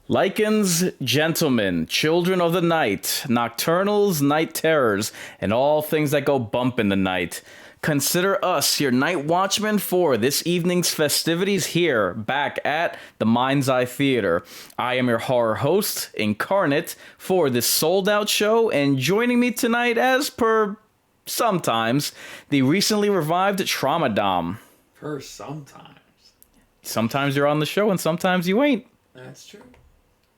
Lycans, gentlemen, children of the night, nocturnals, night terrors, and all things that go bump in the night. Consider us your night watchmen for this evening's festivities here, back at the Mind's Eye Theater. I am your horror host, Inkarnate, for this sold-out show, and joining me tonight, as per sometimes, the recently revived Trauma Dom. Per sometimes. Sometimes you're on the show, and sometimes you ain't. That's true.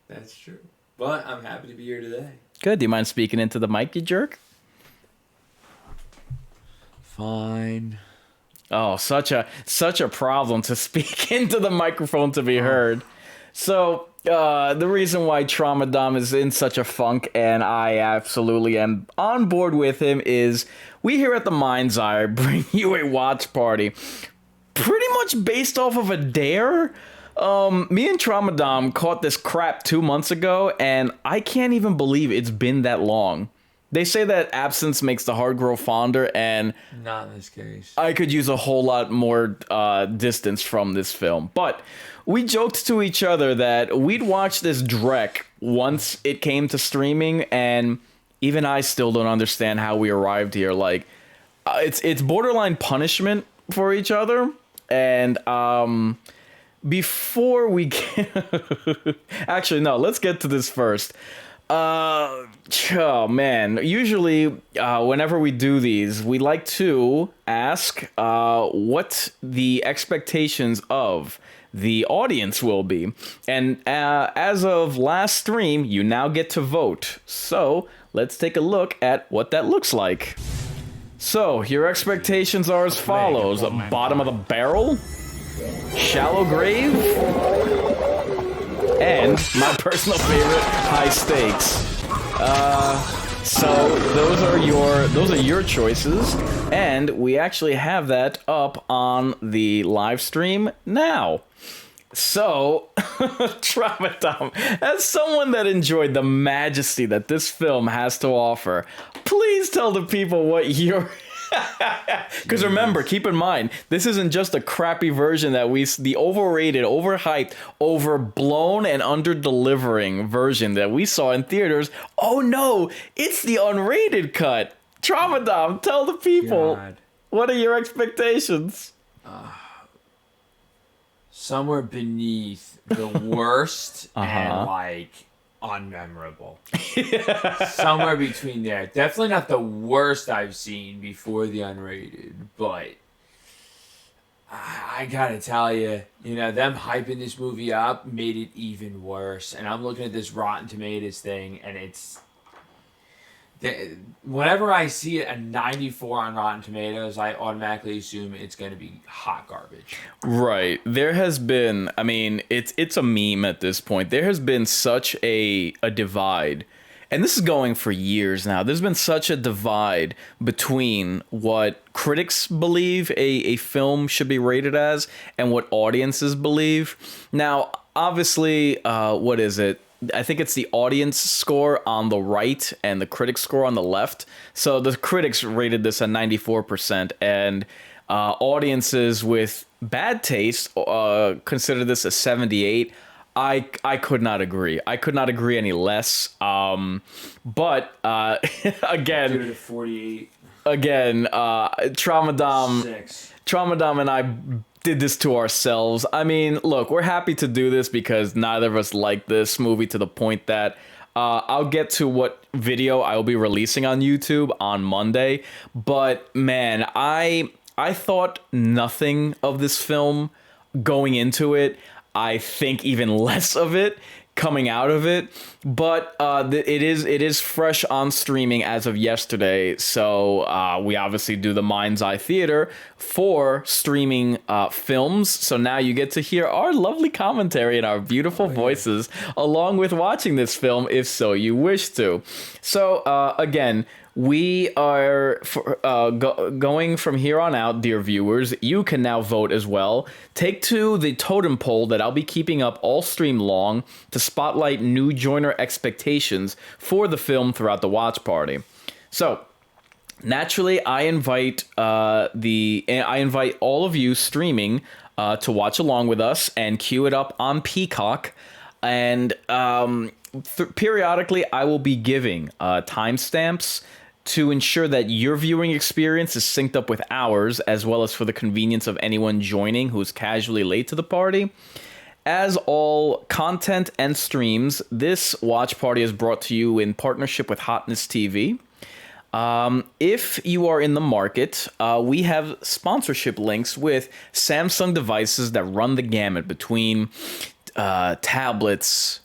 That's true. But I'm happy to be here today. Good. Do you mind speaking into the mic, you jerk? Fine. Oh, such a problem to speak into the microphone to be heard. So, the reason why Trauma Dom is in such a funk, and I absolutely am on board with him, is we here at the Mind's Eye bring you a watch party pretty much based off of a dare. Me and Trauma Dom caught this crap 2 months ago, and I can't even believe it's been that long. They say that absence makes the heart grow fonder, and not in this case. I could use a whole lot more distance from this film. But we joked to each other that we'd watch this Drek once it came to streaming, and even I still don't understand how we arrived here. Like, it's borderline punishment for each other, and before we get... Actually, no, let's get to this first. Oh man, usually whenever we do these, we like to ask what the expectations of the audience will be. And as of last stream, you now get to vote. So let's take a look at what that looks like. So your expectations are as follows: bottom of the barrel, shallow grave, and my personal favorite, high stakes. So those are your choices, and we actually have that up on the live stream now. So, Trauma Dom, as someone that enjoyed the majesty that this film has to offer, please tell the people what your... Because remember, keep in mind, this isn't just a crappy version the overrated, overhyped, overblown, and under-delivering version that we saw in theaters. Oh no, it's the unrated cut. Trauma Dom, tell the people, what are your expectations? Somewhere beneath the worst and like unmemorable. Somewhere between there. Definitely not the worst I've seen before the unrated, but I gotta tell you, them hyping this movie up made it even worse. And I'm looking at this Rotten Tomatoes thing, and it's... Whenever I see a 94 on Rotten Tomatoes, I automatically assume it's going to be hot garbage. Right. There has been, I mean, it's a meme at this point. There has been such a divide, and this is going for years now. There's been such a divide between what critics believe a film should be rated as and what audiences believe. Now, obviously, what is it? I think it's the audience score on the right and the critic score on the left. So the critics rated this at 94%, and audiences with bad taste consider this a 78. I could not agree. I could not agree any less. But again, 48. Again, Trauma Dom and I did this to ourselves. I mean, look, we're happy to do this because neither of us like this movie to the point that I'll get to what video I will be releasing on YouTube on Monday. But man, I thought nothing of this film going into it. I think even less of it coming out of it, but it is fresh on streaming as of yesterday. So we obviously do the Mind's Eye Theater for streaming films. So now you get to hear our lovely commentary and our beautiful voices along with watching this film, if so you wish to. So again, we are going from here on out, dear viewers. You can now vote as well. Take to the totem pole that I'll be keeping up all stream long to spotlight new joiner expectations for the film throughout the watch party. So, naturally, I invite all of you streaming to watch along with us and queue it up on Peacock. And periodically, I will be giving timestamps to ensure that your viewing experience is synced up with ours, as well as for the convenience of anyone joining who's casually late to the party. As all content and streams, this watch party is brought to you in partnership with Hotness TV. If you are in the market, we have sponsorship links with Samsung devices that run the gamut between tablets,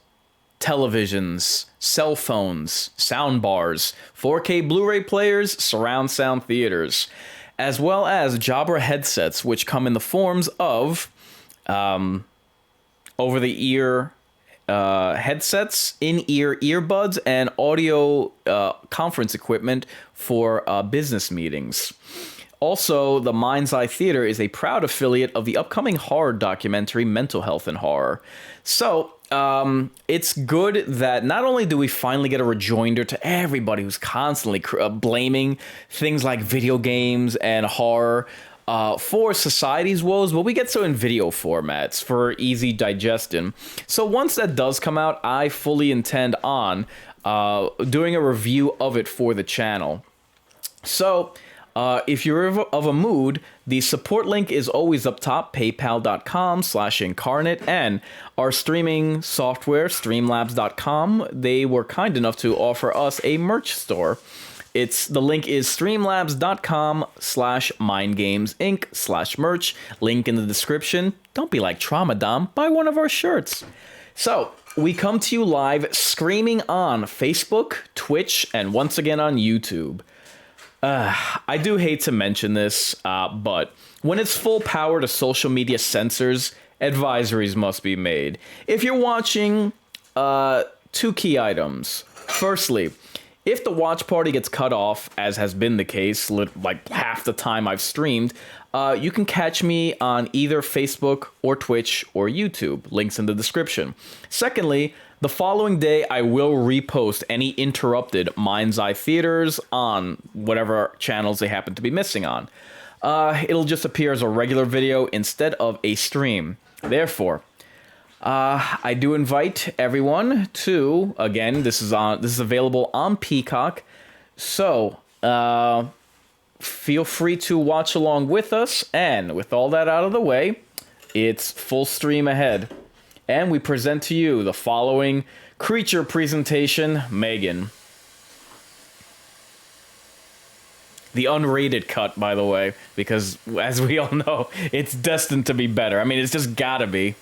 televisions, cell phones, sound bars, 4K Blu-ray players, surround sound theaters, as well as Jabra headsets, which come in the forms of over-the-ear headsets, in-ear earbuds, and audio conference equipment for business meetings. Also, the Mind's Eye Theater is a proud affiliate of the upcoming horror documentary Mental Health and Horror. So, it's good that not only do we finally get a rejoinder to everybody who's constantly blaming things like video games and horror for society's woes, but we get so in video formats for easy digestion. So once that does come out, I fully intend on doing a review of it for the channel. So if you're of a mood, the support link is always up top, paypal.com/inkarnate, and our streaming software, streamlabs.com, they were kind enough to offer us a merch store. The link is streamlabs.com/mindgamesinc/merch. Link in the description. Don't be like Trauma Dom. Buy one of our shirts. So, we come to you live streaming on Facebook, Twitch, and once again on YouTube. I do hate to mention this, but when it's full power to social media censors, advisories must be made. If you're watching, 2 key items. Firstly, if the watch party gets cut off, as has been the case, like half the time I've streamed, you can catch me on either Facebook or Twitch or YouTube. Links in the description. Secondly, the following day, I will repost any interrupted Mind's Eye Theaters on whatever channels they happen to be missing on. It'll just appear as a regular video instead of a stream. Therefore, I do invite everyone to, again, this is available on Peacock, so feel free to watch along with us, and with all that out of the way, it's full stream ahead. And we present to you the following creature presentation, M3GAN. The unrated cut, by the way, because as we all know, it's destined to be better. I mean, it's just gotta be.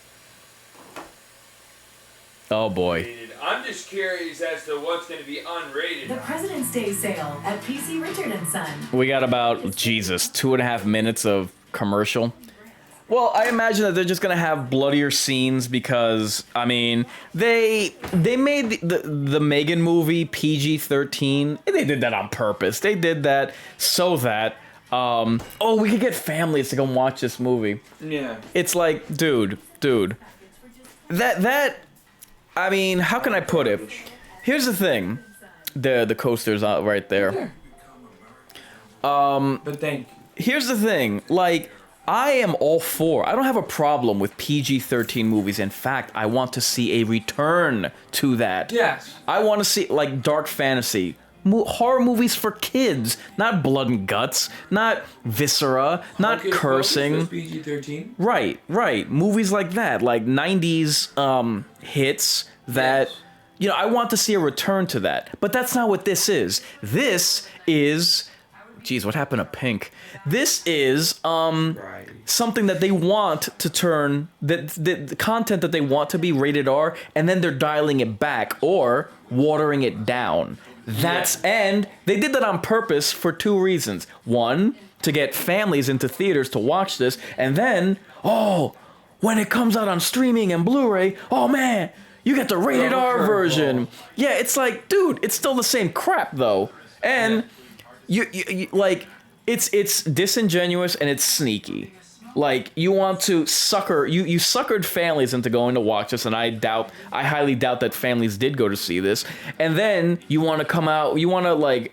Oh boy. I'm just curious as to what's going to be unrated. The President's Day sale at PC Richard & Son. We got about, Jesus, 2.5 minutes of commercial. Well, I imagine that they're just gonna have bloodier scenes because, I mean, they made the M3GAN movie PG-13. They did that on purpose. They did that so that, we could get families to come watch this movie. Yeah. It's like, dude, that, I mean, how can I put it? Here's the thing. The coaster's out right there. But thank you. Here's the thing, like, I am all for, I don't have a problem with PG-13 movies. In fact, I want to see a return to that. Yes. I want to see, like, dark fantasy. Horror movies for kids. Not blood and guts. Not viscera. Not cursing. PG-13? Right. Movies like that. Like 90s hits that, yes. You know, I want to see a return to that. But that's not what this is. This is... Geez, what happened to Pink? This is something that they want to turn, the content that they want to be rated R, and then they're dialing it back or watering it down. And they did that on purpose for 2 reasons. One, to get families into theaters to watch this, and then, when it comes out on streaming and Blu-ray, oh man, you get the rated R version. Yeah, it's like, dude, it's still the same crap though. And you like, it's disingenuous and it's sneaky. Like, you want to sucker, you suckered families into going to watch this, and I highly doubt that families did go to see this. And then you want to come out, you want to like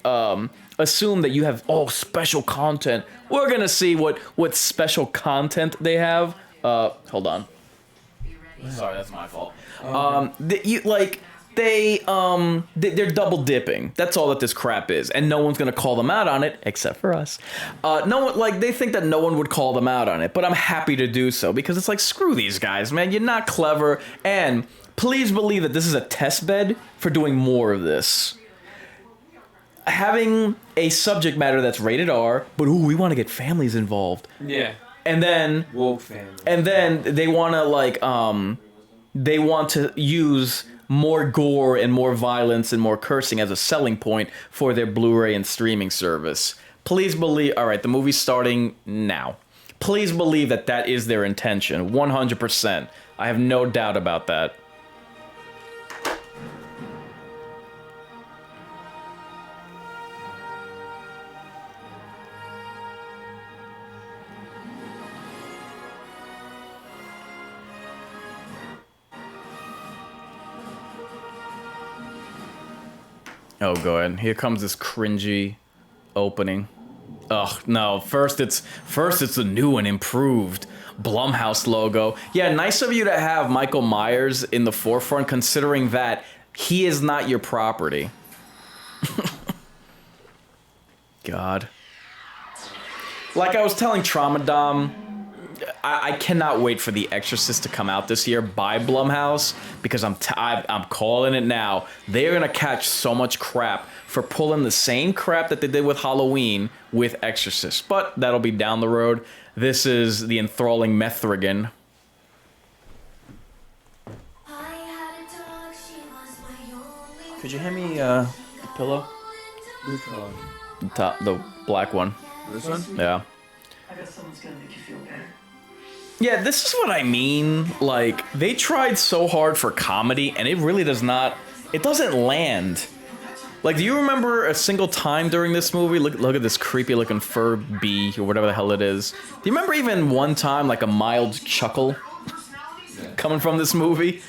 assume that you have special content. We're gonna see what special content they have. Hold on. Sorry, that's my fault. They're double dipping. That's all that this crap is, and no one's gonna call them out on it except for us. No one, like, they think that no one would call them out on it, but I'm happy to do so because it's like, screw these guys, man. You're not clever, and please believe that this is a test bed for doing more of this. Having a subject matter that's rated R, but we want to get families involved. Yeah. And then woke family. And then they want to they want to use more gore and more violence and more cursing as a selling point for their Blu-ray and streaming service. Please believe, all right, the movie's starting now. Please believe that that is their intention, 100%. I have no doubt about that. Oh, go ahead. Here comes this cringy opening. Ugh, no. First it's the new and improved Blumhouse logo. Yeah, nice of you to have Michael Myers in the forefront, considering that he is not your property. God. Like I was telling Trauma Dom, I cannot wait for The Exorcist to come out this year by Blumhouse, because I'm calling it now. They're gonna catch so much crap for pulling the same crap that they did with Halloween with Exorcist, but that'll be down the road. This is the enthralling M3GAN. Could you hand me the pillow? Which one? The black one. This one? Yeah. I bet someone's gonna make you feel better. Yeah, this is what I mean. Like, they tried so hard for comedy, and it really does not... It doesn't land. Like, do you remember a single time during this movie? Look at this creepy-looking fur bee, or whatever the hell it is. Do you remember even one time, like, a mild chuckle coming from this movie?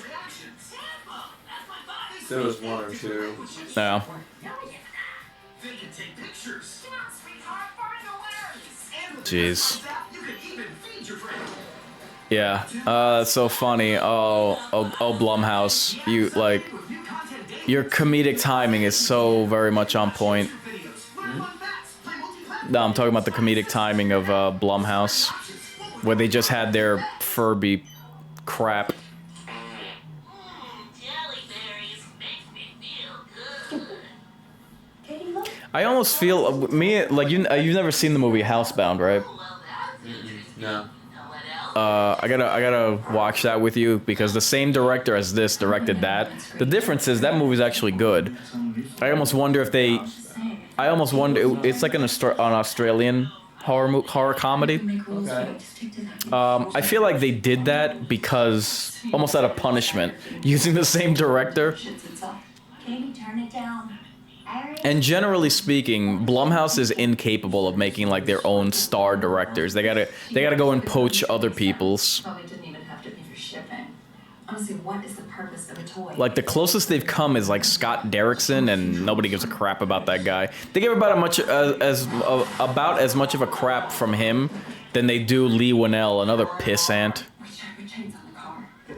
There was one or two. No. Jeez. Yeah, that's so funny. Oh, Blumhouse, you, like, your comedic timing is so very much on point. No, I'm talking about the comedic timing of Blumhouse, where they just had their Furby crap. I almost feel you've never seen the movie Housebound, right? No. I gotta watch that with you, because the same director as this directed that. The difference is that movie's actually good. I almost wonder if they... it's like an Australian horror comedy. Okay. I feel like they did that because, almost out of punishment, using the same director. Katie, turn it down. And generally speaking, Blumhouse is incapable of making like their own star directors. They gotta go and poach other people's. Probably didn't even have to pay for shipping. Honestly, what is the purpose of a toy? Like, the closest they've come is like Scott Derrickson, and nobody gives a crap about that guy. They give about as much of a crap from him than they do Lee Winnell, another pissant.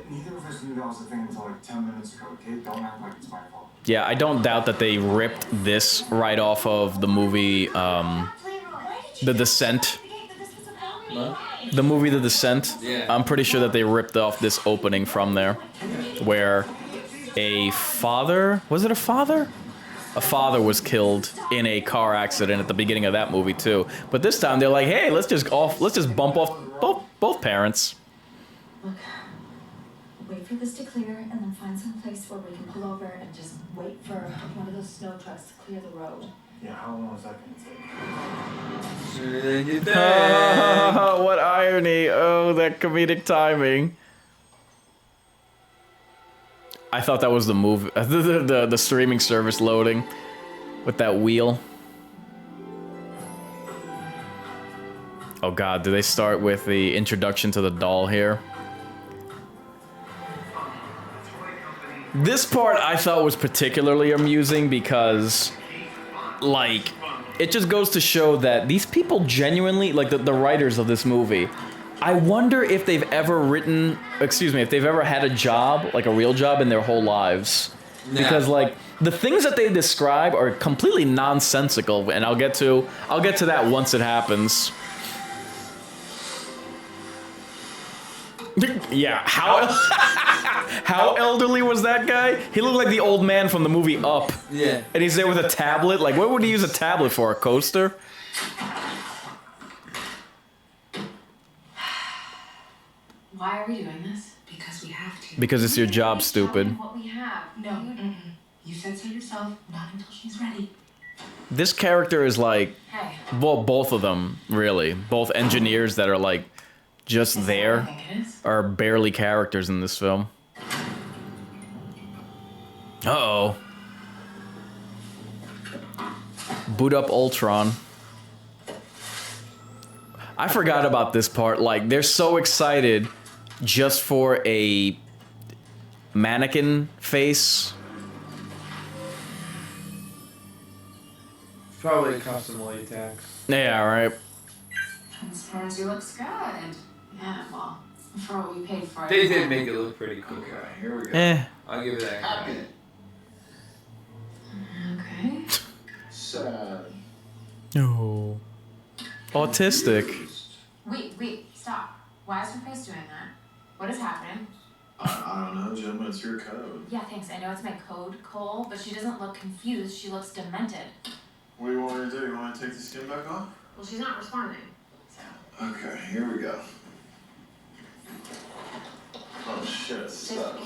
Neither of us knew that was a thing until like 10 minutes ago, okay? Don't act like it's my fault. Yeah, I don't doubt that they ripped this right off of the movie, The Descent. What? The movie The Descent. Yeah. I'm pretty sure that they ripped off this opening from there, where a father... Was it a father? A father was killed in a car accident at the beginning of that movie too. But this time they're like, hey, let's just bump off both parents. Look, wait for this to clear and then find some place where we can pull over and just wait for one of those snow trucks to clear the road. Yeah, how long is that gonna take? Sooner than you think. What irony. Oh, that comedic timing. I thought that was the movie, the streaming service loading with that wheel. Oh god, do they start with the introduction to the doll here? This part I thought was particularly amusing because, like, it just goes to show that these people genuinely, like the writers of this movie, I wonder if they've ever if they've ever had a job, like a real job in their whole lives. Because like the things that they describe are completely nonsensical, and I'll get to that once it happens. Yeah, how elderly was that guy? He looked like the old man from the movie Up. Yeah. And he's there with a tablet. Like, what would he use a tablet for? A coaster? Why are we doing this? Because we have to. Because it's your job, stupid. What we have. No. You said so yourself. Not until she's ready. This character is like, Hey. well, both of them, really. Both engineers that are like, just there, are barely characters in this film. Uh-oh. Boot up Ultron. I forgot about this part. Like, they're so excited just for a mannequin face. Probably a custom latex. Yeah, right. Transparency looks good. Yeah, well, for what we paid for it. They did make it look pretty cool. Okay, here we go. I'll give it that. Happy. Okay. Sad. No. Autistic. Wait, stop. Why is her face doing that? What is happening? I don't know, Gemma, it's your code. Yeah, thanks. I know it's my code, Cole, but she doesn't look confused. She looks demented. What do you want me to do? You want to take the skin back off? Well, she's not responding. So. Okay, here we go. Oh shit, it's stuck.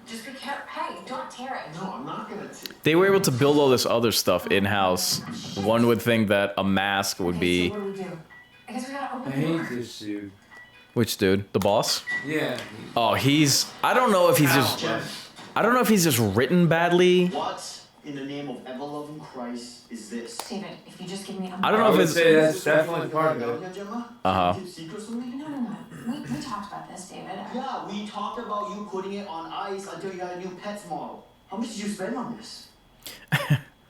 Just be careful. Hey, don't tear it. No, I'm not gonna take. They were able to build all this other stuff in-house. One would think that a mask would be... So what do we do? I guess we gotta I open the door. hate this dude. Which dude? The boss? Yeah. Oh, he's... I don't know if he's just written badly. What in the name of ever-loving Christ is this? David, if you just give me a I don't know I if would it's... say that's definitely part of it. Uh-huh. Keep secrets from me? No. We talked about this, David. Yeah, we talked about you putting it on ice until you got a new pets model. How much did you spend on this?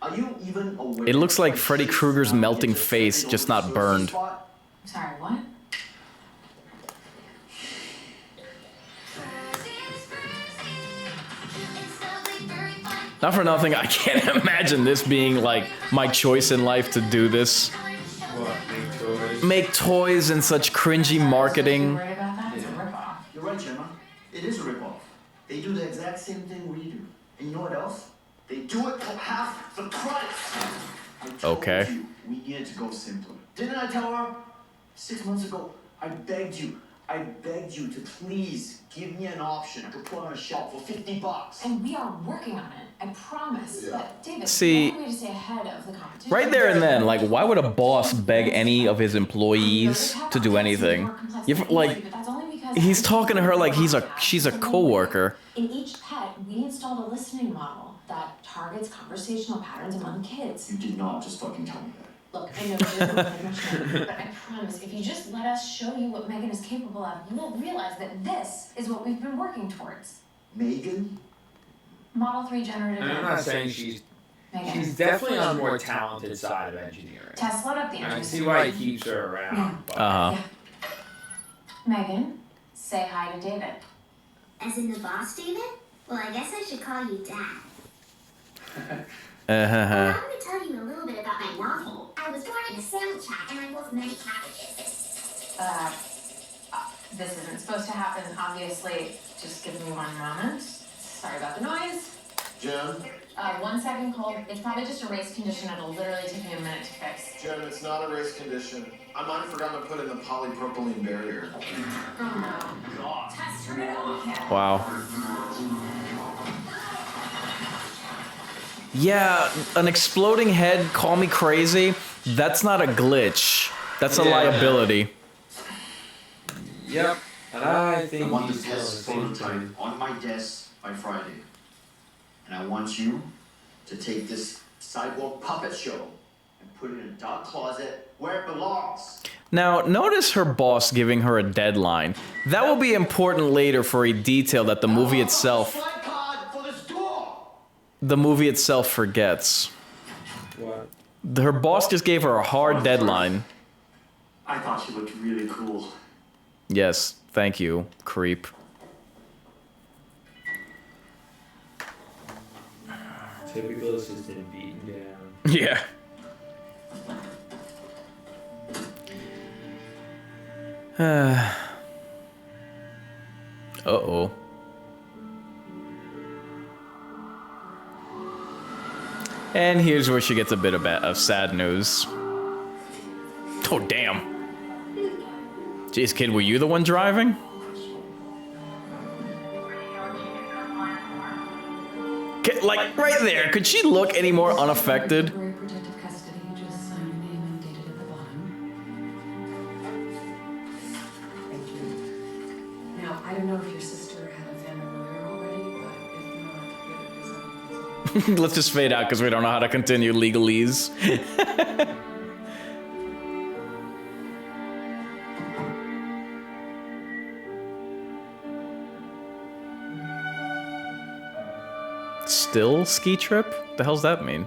Are you even aware? It looks like Freddy Krueger's melting face, just not burned. I'm sorry, what? Not for nothing, I can't imagine this being like my choice in life to do this. What? Make toys? Make toys and such cringy marketing. You're worried about that? It's a ripoff. You're right, Gemma. It is a ripoff. They do the exact same thing we do. And you know what else? They do it for half the price. I told Okay. you we needed to go simpler. Didn't I tell her? 6 months ago, I begged you to please give me an option I could put on a shelf for $50. And we are working on it. I promise. Yeah. But David, See, the only way to stay ahead of the competition. Right there and then, like, why would a boss beg any of his employees to do anything? He's talking to her like she's a coworker. In each pet, we installed a listening model that targets conversational patterns among kids. You did not just fucking tell me that. Look, I know you didn't very much know, but I promise, if you just let us show you what M3GAN is capable of, you will realize that this is what we've been working towards. M3GAN? Model 3 generative. And I'm not saying she's definitely on the more talented side of engineering. Tess, load up the I engine. see why he keeps her around. But Uh-huh. M3GAN, say hi to David. As in the boss, David? Well, I guess I should call you Dad. Uh-huh. I'm going to tell you a little bit about my novel. I was born in a sandwich hat, and I wolfed many cabbages. This isn't supposed to happen, obviously. Just give me one moment. Sorry about the noise. Jen? 1 second, Cole. It's probably just a race condition. It'll literally take me a minute to fix. Jen, it's not a race condition. I might have forgotten to put in the polypropylene barrier. Oh no. Tess, turn it off. Wow. Yeah, an exploding head, call me crazy. That's not a glitch. That's a liability. Yep. And I think I want he's the test still the same prototype time. on my desk by Friday. And I want you to take this sidewalk puppet show and put it in a dark closet where it belongs. Now, notice her boss giving her a deadline. That will be important later for a detail that the movie itself forgets. What? Her boss just gave her a hard deadline. I thought she looked really cool. Yes, thank you, creep. Typical assistant beaten down. Yeah. Uh-oh. And here's where she gets a bit of sad news. Oh, damn. Jeez, kid, were you the one driving? Like, right there. Could she look any more unaffected? Protective custody, just sign your name and date it at the bottom. Thank you. Now, I don't know if your sister had a family lawyer already, but if not, Let's just fade out because we don't know how to continue legalese. Still ski trip? The hell's that mean?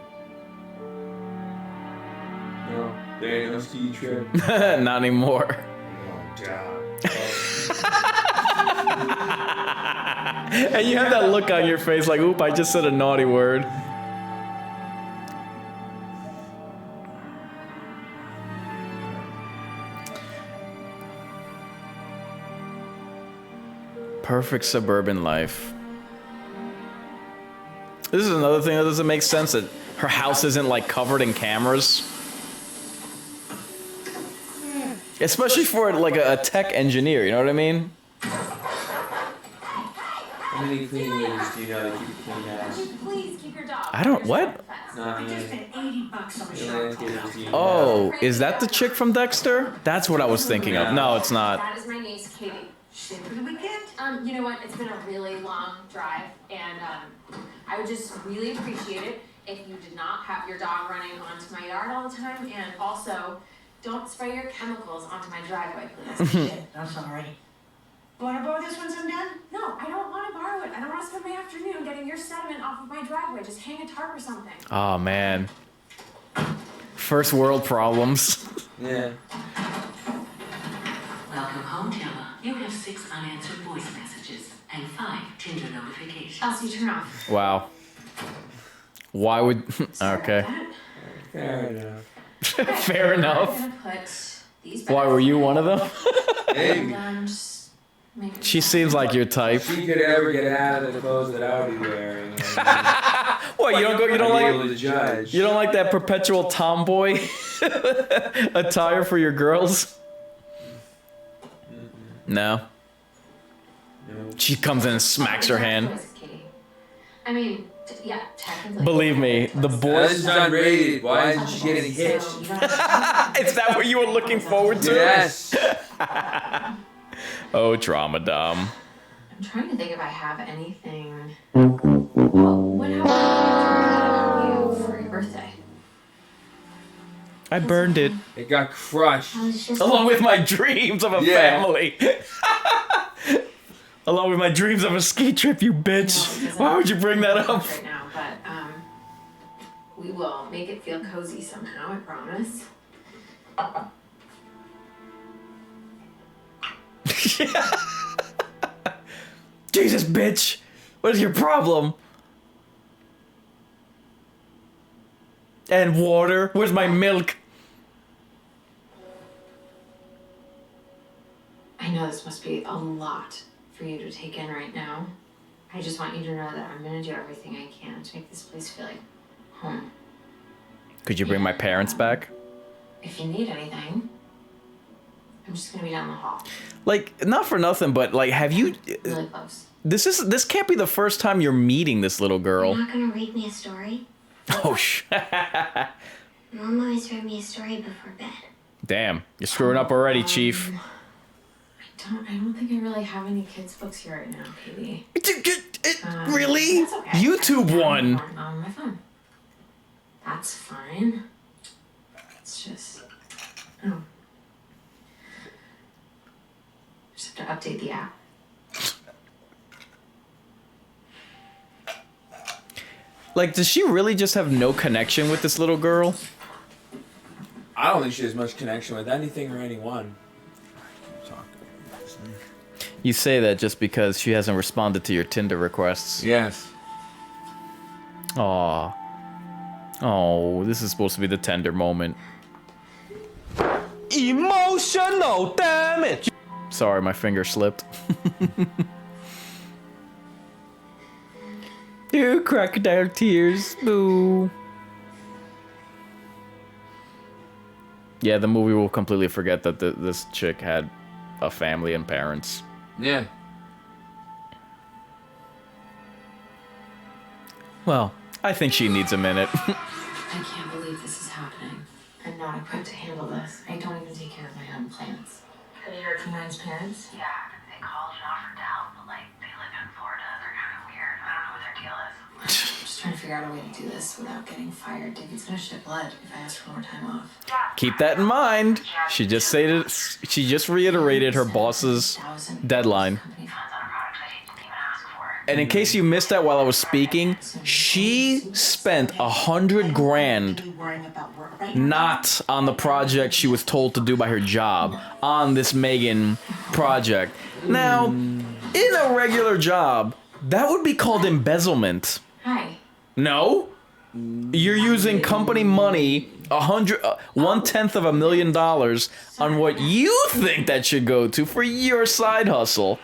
No, there ain't no ski trip. Not anymore. Oh, God. And you have that look on your face like, oop, I just said a naughty word. Perfect suburban life. This is another thing that doesn't make sense, that her house isn't like covered in cameras. Especially for like a tech engineer, you know what I mean? How many cleaning ladies do you know that keep a clean house? Please keep your dog. I don't- what? Not I just many. spent $80 on a The shower. landscapers do you know? Oh, is that the chick from Dexter? That's what I was thinking of. No, it's not. That is my niece, Katie. Shit for the weekend? You know what? It's been a really long drive, and I would just really appreciate it if you did not have your dog running onto my yard all the time, and also don't spray your chemicals onto my driveway, please. Shit, I'm sorry. Wanna borrow this once I'm done? No, I don't want to borrow it. I don't want to spend my afternoon getting your sediment off of my driveway. Just hang a tarp or something. Oh man. First world problems. Yeah. Welcome home, Gemma. You have 6 unanswered voice messages and 5 Tinder notifications. Elsie, turn off. Wow. Why would... Okay. Fair enough. Fair I'm enough. gonna put these Why back were you one of them? Maybe. and just make She seems like your type. If she could ever get out of the clothes that I would be wearing. What, you don't go, you don't I'd be able like... to judge. You don't like that perpetual tomboy attire for your girls? No. No. She comes in and smacks her hand. Katie. I mean, yeah, technically. Believe me, the This boys... is unrated. Why isn't she getting hit? So, you don't have to- Is that what you were looking forward to? Yes. Oh, Trauma Dom. I'm trying to think if I have anything. What happened to you for your birthday? I burned it. It got crushed. I was just Along with my dreams of a Yeah. family. Along with my dreams of a ski trip, you bitch. Why would you bring that up? right now, but we will make it feel cozy somehow. I promise. Jesus, bitch. What is your problem? And water? Where's my milk? I know this must be a lot for you to take in right now. I just want you to know that I'm gonna do everything I can to make this place feel like home. Could you bring my parents back? If you need anything, I'm just gonna be down the hall. Like, not for nothing, but like, have you... Really close. This can't be the first time you're meeting this little You're girl. not gonna read me a story? Oh, sh... Mom always read me a story before bed. Damn, you're screwing up already, Chief. I don't think I really have any kids' books here right now, Katie. Really? That's okay. YouTube I one. have them on my phone. That's fine. It's just... Oh. Just have to update the app. Like, does she really just have no connection with this little girl? I don't think she has much connection with anything or anyone. You say that just because she hasn't responded to your Tinder requests. Yes. Aw. Oh, this is supposed to be the tender moment. Emotional damage. Sorry, my finger slipped. Ew, crocodile tears. Boo. Yeah, the movie will completely forget that this chick had a family and parents. Yeah. Well, I think she needs a minute. I can't believe this is happening. I'm not equipped to handle this. I don't even take care of my own plants. Have you heard from Ryan's parents? Yeah, they called and offered to help, but like they live in Florida. They're kind of weird. I don't know what their deal is. I'm just trying to figure out a way to do this without getting fired. David's gonna shit blood if I ask for more time off. Keep that in mind. She just reiterated her boss's deadline. And in case you missed that while I was speaking, she spent $100 grand not on the project she was told to do by her job, on this M3GAN project. Now, in a regular job, that would be called embezzlement. Hi. No? You're using company money, 1/10 of $1,000,000 on what you think that should go to for your side hustle.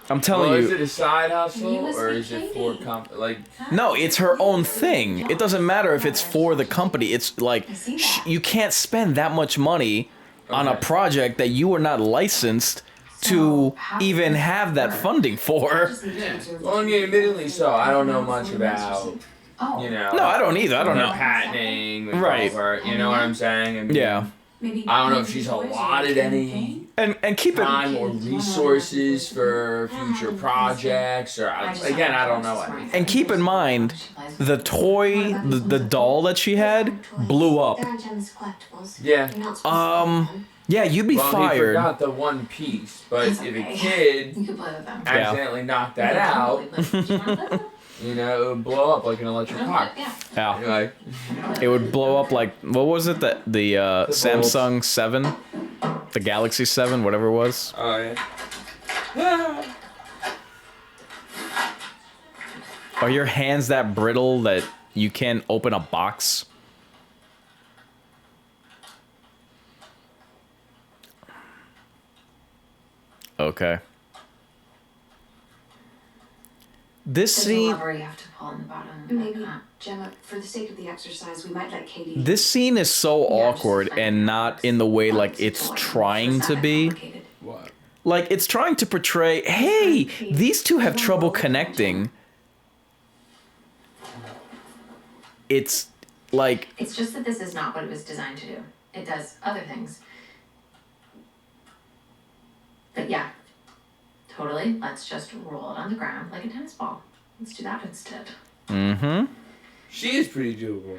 I'm telling you. Is it a side hustle You or must is be it for shady. like? No, it's her own thing. It doesn't matter if it's for the company. It's like you can't spend that much money on a Okay. project that you are not licensed to even have that funding for. Well, I mean, admittedly, so I don't know much about, Oh. you know. No, I don't either. I don't know. Patenting, Right. over, you know what I'm saying? And Yeah. I don't know if she's allotted any And keep it. time or resources for future projects, or again, I don't know anything. And keep in mind, the toy, the doll that she had, blew up. They're on Gem's collectibles. Yeah. You're not supposed to play them. Yeah, you'd be Well, he fired. forgot the one piece, but It's if a okay. kid You can play with them. accidentally knocked that out, you know, it would blow up like an electric car. Yeah. Yeah. Anyway, It would blow up like, what was it? The Samsung 7? The Galaxy 7, whatever it was. oh yeah. Are your hands that brittle that you can't open a box? Okay. This There's a scene... lever you have to pull in the bottom. Maybe, Gemma, for the sake of the exercise, we might let Katie. This scene is so Yeah, just awkward like and not in the way like it's trying to be. What? Like it's trying to portray, hey, these two have trouble connecting. It's like, It's just that this is not what it was designed to do. It does other things. But yeah, totally. Let's just roll it on the ground like a tennis ball. Let's do that instead. mm-hmm. She is pretty doable.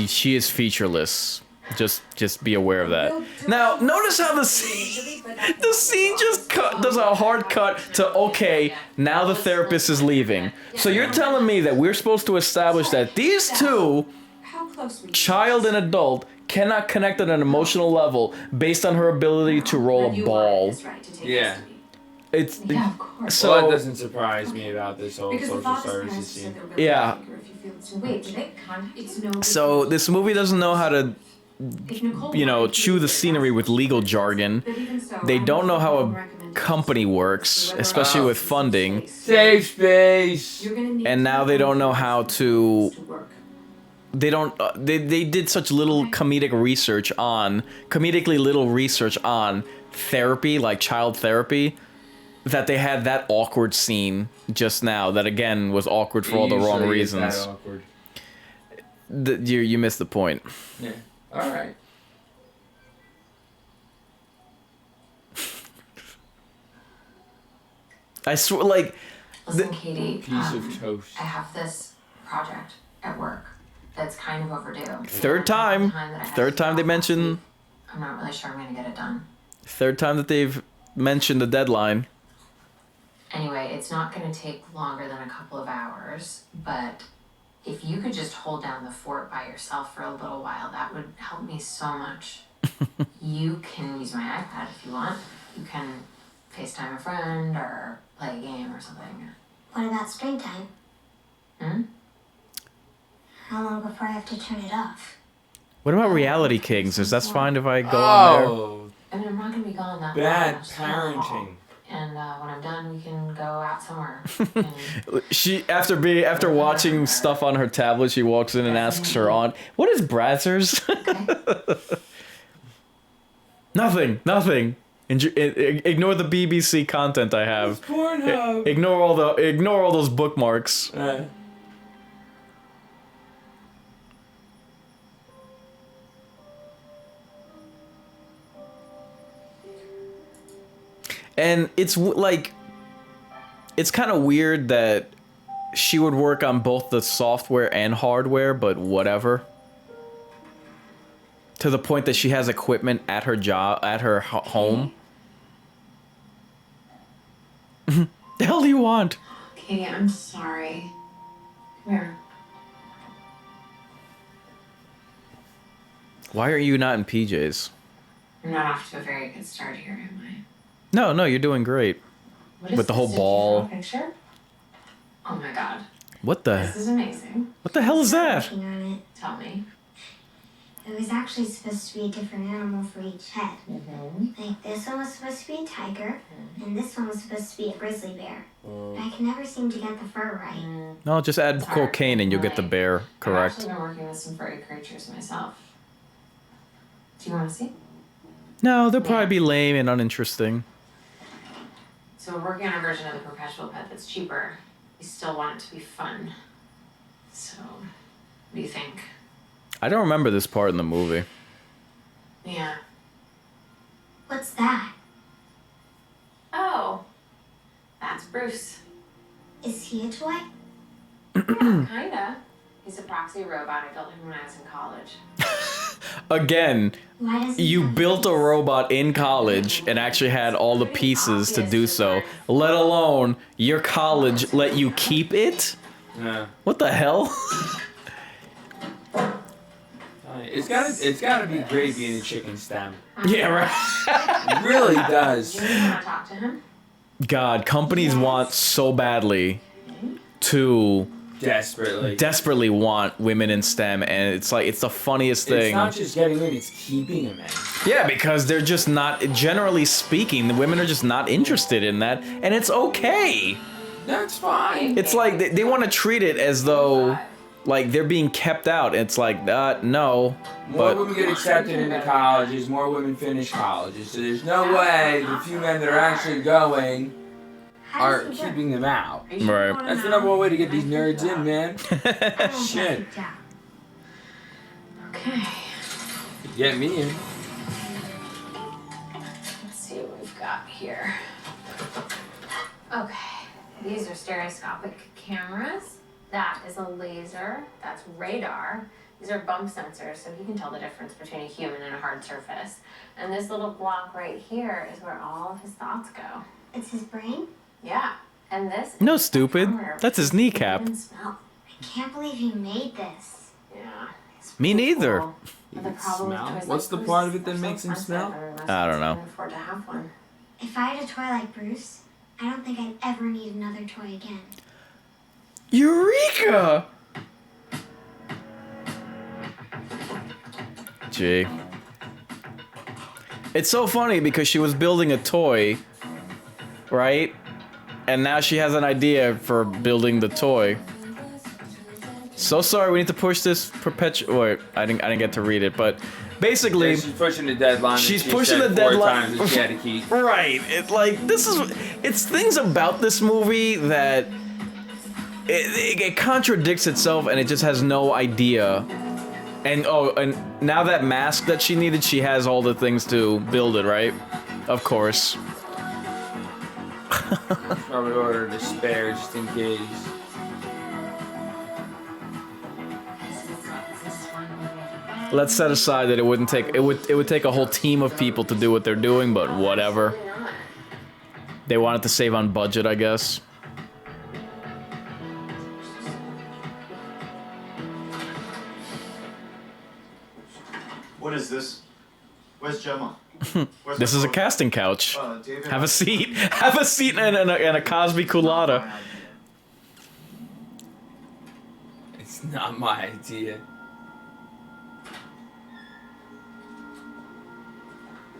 She is featureless. Just be aware of that. Now, notice how the scene just does a hard cut to, okay, now the therapist is leaving. So you're telling me that we're supposed to establish that these two, How close were you? child and adult, cannot connect on an emotional level based on her ability to roll a You ball. wanted this right to take Yeah. custody. It's Yeah, of course. so. Well, that doesn't surprise me about this whole Because the social thought is services parents scene. said they're really Yeah. eager if you feel it's Wait, did they It's no big So deal. this movie doesn't know how to, If Nicole you know, wanted to chew the do it, scenery with legal jargon. but even so, They I'm don't know how not a recommending company works, whether or especially not with it's funding. Safe space. You're gonna need And to now they don't know how to. work. They don't. They did such little comedically little research on therapy, like child therapy, that they had that awkward scene just now. That again was awkward for all the wrong Usually it's that reasons. awkward. You missed the point. Yeah. All right. I swear, like Listen, Katie. Piece of toast. I have this project at work that's kind of overdue. third time they mentioned. I'm not really sure I'm gonna get it done. Third time that they've mentioned the deadline. Anyway, it's not gonna take longer than a couple of hours, but if you could just hold down the fort by yourself for a little while, that would help me so much. You can use my iPad if you want. You can FaceTime a friend or play a game or something. What about screen time? How long before I have to turn it off? What about Reality Kings? Is that fine if I go on there? Oh, I mean, I'm not gonna be gone that bad long. parenting. And when I'm done, we can go out somewhere. And She after watching stuff on her tablet, she walks in and asks her aunt, "What is Brazzers?" Nothing. Ignore the BBC content I have. Pornhub. Ignore all those bookmarks. And it's like, it's kind of weird that she would work on both the software and hardware, but whatever. To the point that she has equipment at her job, at her home. The hell do you want? Katie, I'm sorry. Come here. Why are you not in PJs? I'm not off to a very good start here, am I? No, you're doing great. What is With the this? whole Did you draw ball. a picture? Oh my god. What This the? is amazing. What the hell is that? Working on it. Tell me. It was actually supposed to be a different animal for each head. Mm-hmm. Like this one was supposed to be a tiger, and this one was supposed to be a grizzly bear. But I can never seem to get the fur right. No, just add cocaine and you'll get the bear I've correct. actually been working with some furry creatures myself. Do you want to see? No, they'll probably be lame and uninteresting. So we're working on a version of the perpetual pet that's cheaper. We still want it to be fun. So, what do you think? I don't remember this part in the movie. Yeah. What's that? Oh, that's Bruce. Is he a toy? Kinda. He's a proxy robot. I built him when I was in college. Again, Why does he you have built a face? robot in college and actually had all the pieces to do so, let alone your college let you keep it? Yeah. What the hell? It's gotta be great being a chicken stem. Yeah, right. It really does. Do you want to talk to him? God, companies want so badly to Desperately. want women in STEM, and it's like, it's the funniest It's thing. not just getting in, it's keeping them in. Yeah, because they're just not, generally speaking, the women are just not interested in that, and it's okay. That's fine. It's like they want to treat it as though like they're being kept out. It's like no, More but women get accepted into colleges, more women finish colleges. So there's no way the few men that are actually going How are does he work? keeping them out. Are you sure Right. you wanna That's the know? number one way to get these nerds in, man. I won't Shit. get freaked out. Okay. Get me in. Let's see what we've got here. Okay. These are stereoscopic cameras. That is a laser. That's radar. These are bump sensors, so he can tell the difference between a human and a hard surface. And this little block right here is where all of his thoughts go. It's his brain? Yeah. And this No, is stupid. camera, That's his which you kneecap. can smell. I can't believe he made this. Yeah. It's Me pretty neither. cool. But the problem with smell? toys What's like the part of Bruce, it that they're so makes him expensive, smell? and most I don't of us know. can't afford to have one. If I had a toy like Bruce, I don't think I'd ever need another toy again. Eureka! Gee. It's so funny because she was building a toy, right? And now she has an idea for building the toy. So sorry, we need to push this perpetual. Wait, I didn't get to read it, but basically, Yeah, she's pushing the deadline. she's and she pushing said the 4 deadline. times that she had to keep. Right. It like this is. It's things about this movie that it contradicts itself, and it just has no idea. And and now that mask that she needed, she has all the things to build it, right? Of course. Probably ordered a spare just in case. Let's set aside that it wouldn't take it would take a whole team of people to do what they're doing, but whatever. Probably not. They wanted to save on budget, I guess. What is this? Where's Gemma? Where's This my is a phone? casting couch. David. Have a seat. Have a seat and a Cosby Culata. It's not my idea.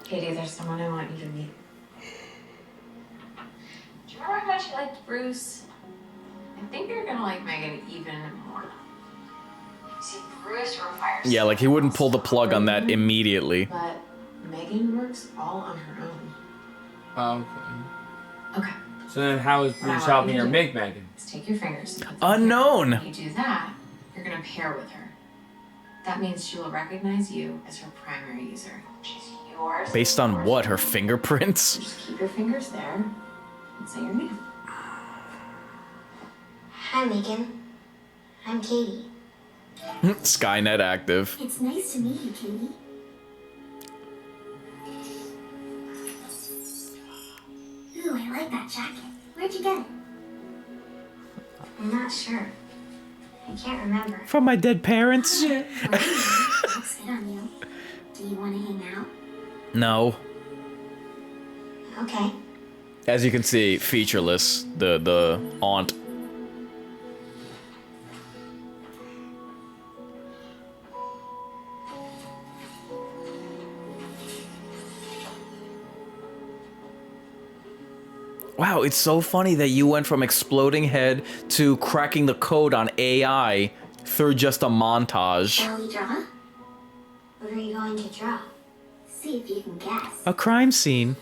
Katie, there's someone I want you to meet. Do you remember how much you liked Bruce? I think you're gonna like Megan even more. See, Bruce requires. Yeah, like he wouldn't pull the plug on that immediately. But Megan works all on her own. Oh, okay. Okay. So then how is Bruce helping her make Megan? Let's take your fingers. Unknown. If you do that, you're gonna pair with her. That means she will recognize you as her primary user. She's yours. Based on what? Her fingerprints? Just keep your fingers there and say your name. Hi, Megan. I'm Katie. Skynet active. It's nice to meet you, Katie. Ooh, I like that jacket. Where'd you get it? I'm not sure. I can't remember. From my dead parents? Well, looks good on you. Do you want to hang out? No. Okay. As you can see, featureless. The aunt. Wow, it's so funny that you went from exploding head to cracking the code on AI through just a montage. Shall we draw? What are you going to draw? See if you can guess. A crime scene.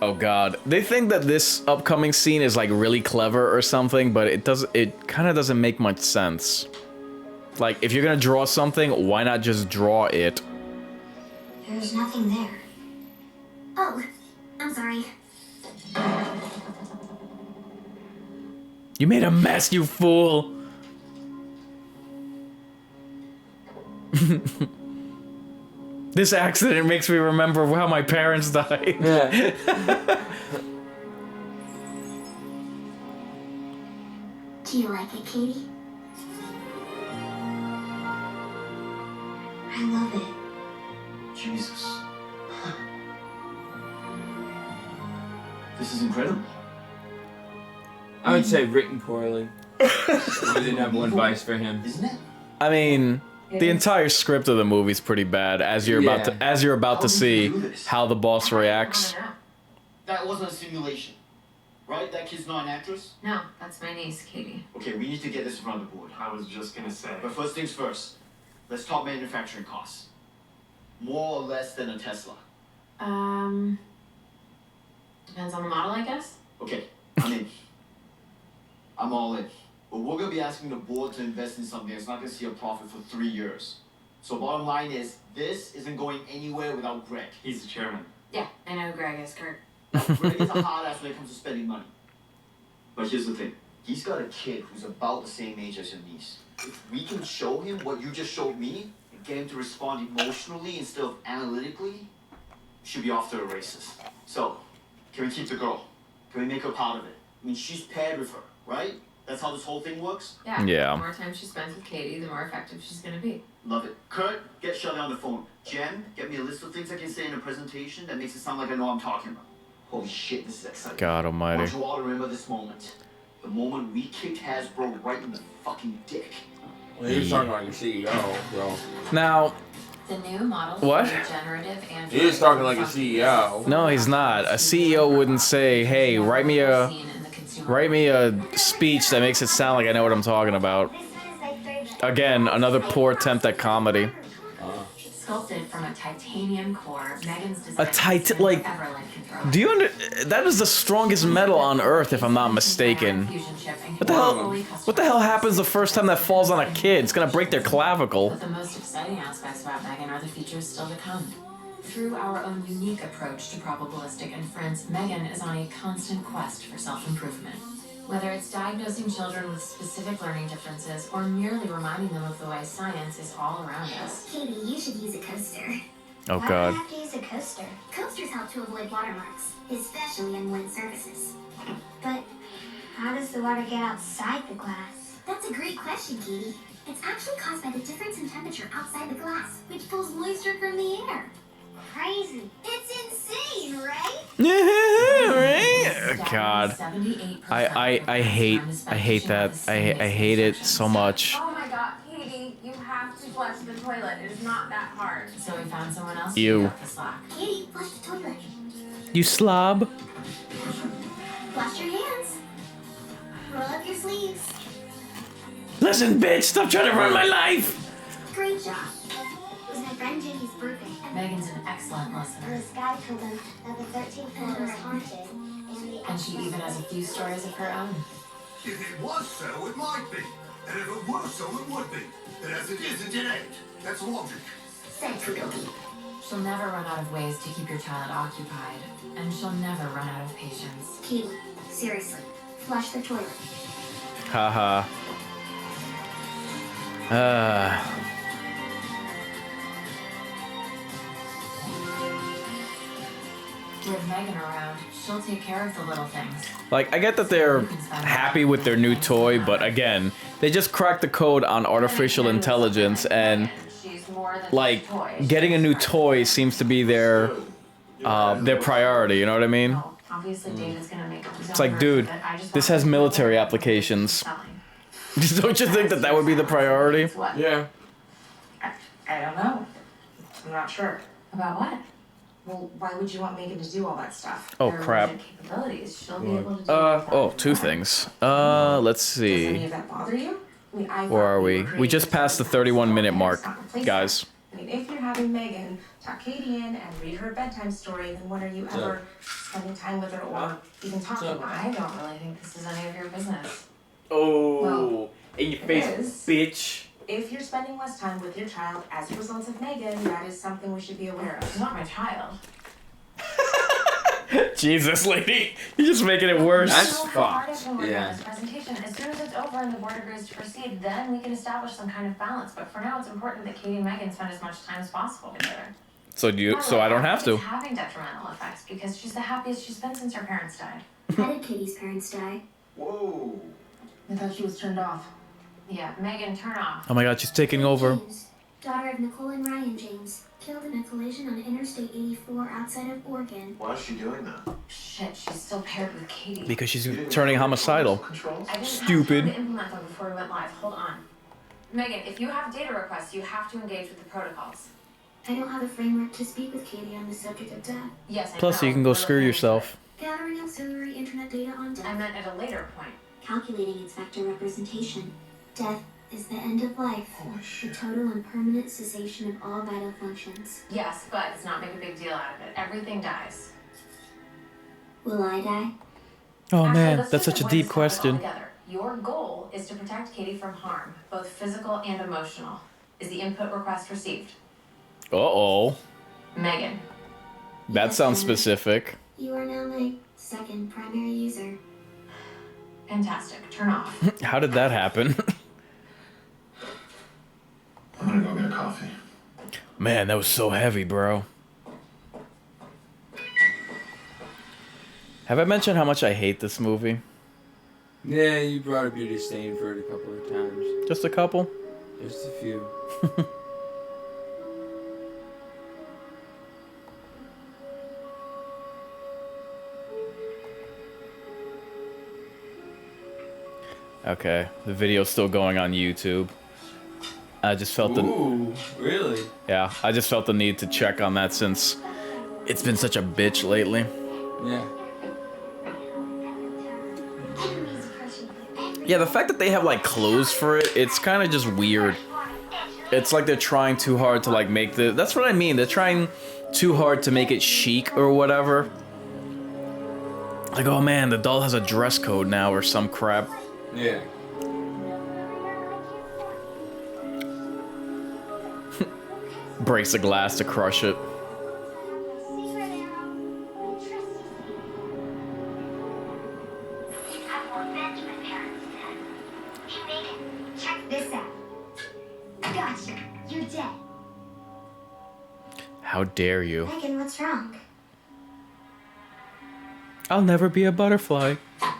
Oh god. They think that this upcoming scene is like really clever or something, but it kind of doesn't make much sense. Like, if you're gonna draw something, why not just draw it? There's nothing there. Oh, I'm sorry. You made a mess, you fool! This accident makes me remember how my parents died. Yeah. Do you like it, Katie? I love it. Jesus. This is incredible. I would say written poorly. We didn't have one vice for him. Isn't it? I mean, the entire script of the movie's pretty bad, as you're about to see how the boss reacts. That wasn't a simulation, right? That kid's not an actress? No, that's my niece, Katie. Okay, we need to get this in front of the board. I was just gonna say. But first things first, let's talk manufacturing costs. More or less than a Tesla. Depends on the model, I guess. Okay, I'm in. I'm all in. But we're gonna be asking the board to invest in something that's not gonna see a profit for 3 years. So bottom line is, this isn't going anywhere without Greg. He's the chairman. Yeah, I know Greg is Kurt. Greg is a hard ass when it comes to spending money. But here's the thing. He's got a kid who's about the same age as your niece. If we can show him what you just showed me, and get him to respond emotionally instead of analytically, we should be off to the races. So, can we keep the girl? Can we make her part of it? I mean, she's paired with her, right? That's how this whole thing works? Yeah. The more time she spends with Katie, the more effective she's gonna be. Love it. Kurt, get Shelly on the phone. Jen, get me a list of things I can say in a presentation that makes it sound like I know what I'm talking about. Holy shit, this is exciting. God I almighty. want you all to remember this moment. The moment we kicked Hasbro right in the fucking dick. Well, he was talking about your CEO, bro. Now, The new model What? regenerative and He is talking like a CEO. no, he's not. A CEO wouldn't say, "Hey, write me a speech that makes it sound like I know what I'm talking about." Again, another poor attempt at comedy. Sculpted from a titanium core, Megan's Do you that is the strongest metal on Earth, if I'm not mistaken. What the hell happens the first time that falls on a kid? It's gonna break their clavicle. But the most exciting aspects about Megan are the features still to come. Through our own unique approach to probabilistic inference, Megan is on a constant quest for self-improvement. Whether it's diagnosing children with specific learning differences or merely reminding them of the way science is all around us. Katie, you should use a coaster. Oh Why God. do I have to use a coaster? Coasters help to avoid watermarks, especially in wet surfaces. But how does the water get outside the glass? That's a great question, Katie. It's actually caused by the difference in temperature outside the glass, which pulls moisture from the air. Crazy. It's insane, right? Right? God. I hate that. I hate it so much. Oh my god, Katie, you have to flush the toilet. It is not that hard. So we found someone else You. to pick up the slack. Katie, flush the toilet. You slob. Wash your hands. Roll up your sleeves. Listen, bitch, stop trying to ruin my life. Great job. It was my friend Jimmy's birthday. Megan's an excellent listener. This guy told him that the 13th floor was haunted. And she even has a few stories of her own. If it was so, it might be. And if it were so, it would be. But as it isn't, it ain't. That's logic. She'll never run out of ways to keep your child occupied. And she'll never run out of patience. Katie, seriously, flush the toilet. Haha. With Megan around, she'll take care of the little things. Like, I get that they're happy with their new toy, but again, they just cracked the code on artificial intelligence, and like, getting a new toy seems to be their priority. You know what I mean? Obviously, David's gonna make It's like, dude, this has military applications. Don't you think that would be the priority? Yeah. I don't know. I'm not sure. About what? Well, why would you want Megan to do all that stuff? Oh Her crap. limited capabilities. She'll be able to do Oh, two things. Let's Does any see. of that bother you? I mean, I Where thought are we? were We just passed the 31-minute mark, It's not replacement. guys. I mean, if you're having Megan tuck Katie in and read her a bedtime story, then when are you ever spending time with her or even talking with her? I don't really think this is any of your business. Oh, in your face, it is. bitch. If you're spending less time with your child as a result of Megan, that is something we should be aware She's of. not my child. Jesus, lady, you're just making it worse. That's So hard fucked. to work on Yeah. this presentation. As soon as it's over and the board agrees to proceed, then we can establish some kind of balance. But for now, it's important that Katie and Megan spend as much time as possible together. So I don't have to. It's having detrimental effects because she's the happiest she's been since her parents died. How did Katie's parents die? Whoa. I thought she was turned off. Yeah, Megan, turn off. Oh my God, she's taking over. James, daughter of Nicole and Ryan James, killed in a collision on Interstate 84 outside of Oregon. Why is she doing that? Shit, she's still paired with Katie. Because she's turning homicidal. Controls? I didn't Stupid. have time to implement them before we went live. Hold on. Megan, if you have data requests, you have to engage with the protocols. I don't have a framework to speak with Katie on the subject of death. Yes, I Plus, know. you can go We're screw looking yourself. Gathering auxiliary internet data on into it. I death. meant at a later point. Calculating its vector representation. Death is the end of life. Holy The shit. total and permanent cessation of all vital functions. Yes, but let's not make a big deal out of it. Everything dies. Will I die? Oh Actually, man, let's that's just such a avoid deep this topic question. altogether. Your goal is to protect Katie from harm, both physical and emotional. Is the input request received? Uh-oh. Megan. That Yes, sounds Henry. specific. You are now my second primary user. Fantastic. Turn off. How did that happen? I'm gonna go get coffee. Man, that was so heavy, bro. Have I mentioned how much I hate this movie? Yeah, you brought up your disdain for it a couple of times. Just a couple? Just a few. Okay, the video's still going on YouTube. I just felt the Ooh, really? yeah, I just felt the need to check on that since it's been such a bitch lately. Yeah. Yeah, the fact that they have like clothes for it, it's kind of just weird. It's like they're trying too hard to like make the. That's what I mean. They're trying too hard to make it chic or whatever. Like, oh man, the doll has a dress code now or some crap. Yeah. Breaks the glass to crush it. Check this out. Gotcha. You're dead. How dare you? Megan, what's wrong? I'll never be a butterfly. Oh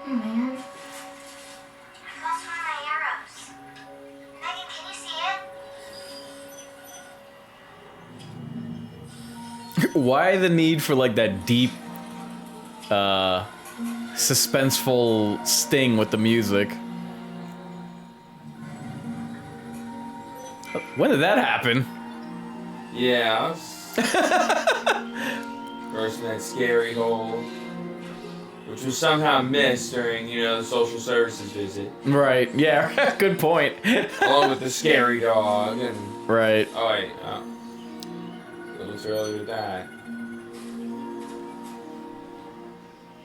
man. I lost one of my arrows. Megan, can you see it? Why the need for like that deep, suspenseful sting with the music? When did that happen? Yeah. First in that scary hole, which was somehow missed during, the social services visit. Right, yeah, good point. Along with the scary dog and... Right. Oh, wait. Oh. A little too early with that.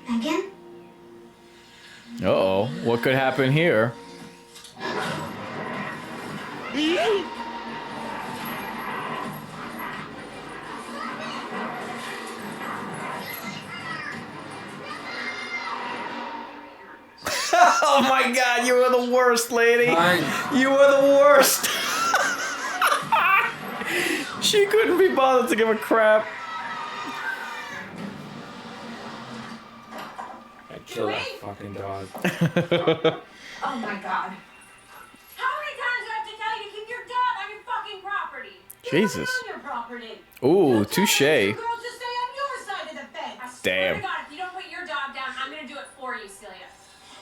Megan? Uh-oh, what could happen here? Oh my god, you were the worst, lady. You were the worst. She couldn't be bothered to give a crap. I'd kill that fucking dog. Oh my god. How many times do I have to tell you to keep your dog on your fucking property? Jesus. On your property. Ooh, touche. Girls just stay on your side of the fence. I swear Damn. to God, if you don't put your dog down, I'm gonna do it for you, Celia.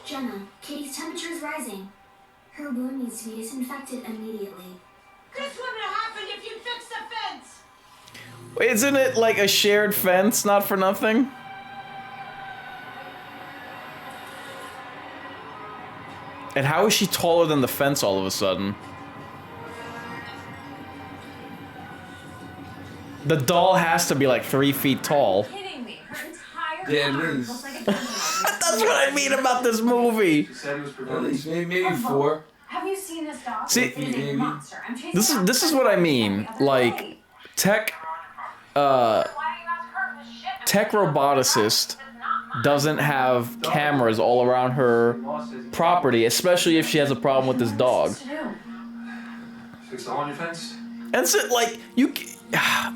Jenna, Katie's temperature is rising. Her wound needs to be disinfected immediately. This wouldn't have happened if you'd fixed the fence. Wait, isn't it like a shared fence, not for nothing? And how is she taller than the fence all of a sudden? The doll has to be like 3 feet tall. Kidding me? Her entire Yeah, arm it looks is. like a gun. That's what I mean about this movie. She said it was At prevented. least maybe 4. Have you seen this dog? See, It is a monster. I'm chasing This after is it what I the mean. other Like, day. tech Why are you not hurting the shit out of tech me? roboticist doesn't have cameras all around her property, especially if she has a problem with this dog. What's to do? Fix the hole in your fence? And so, like,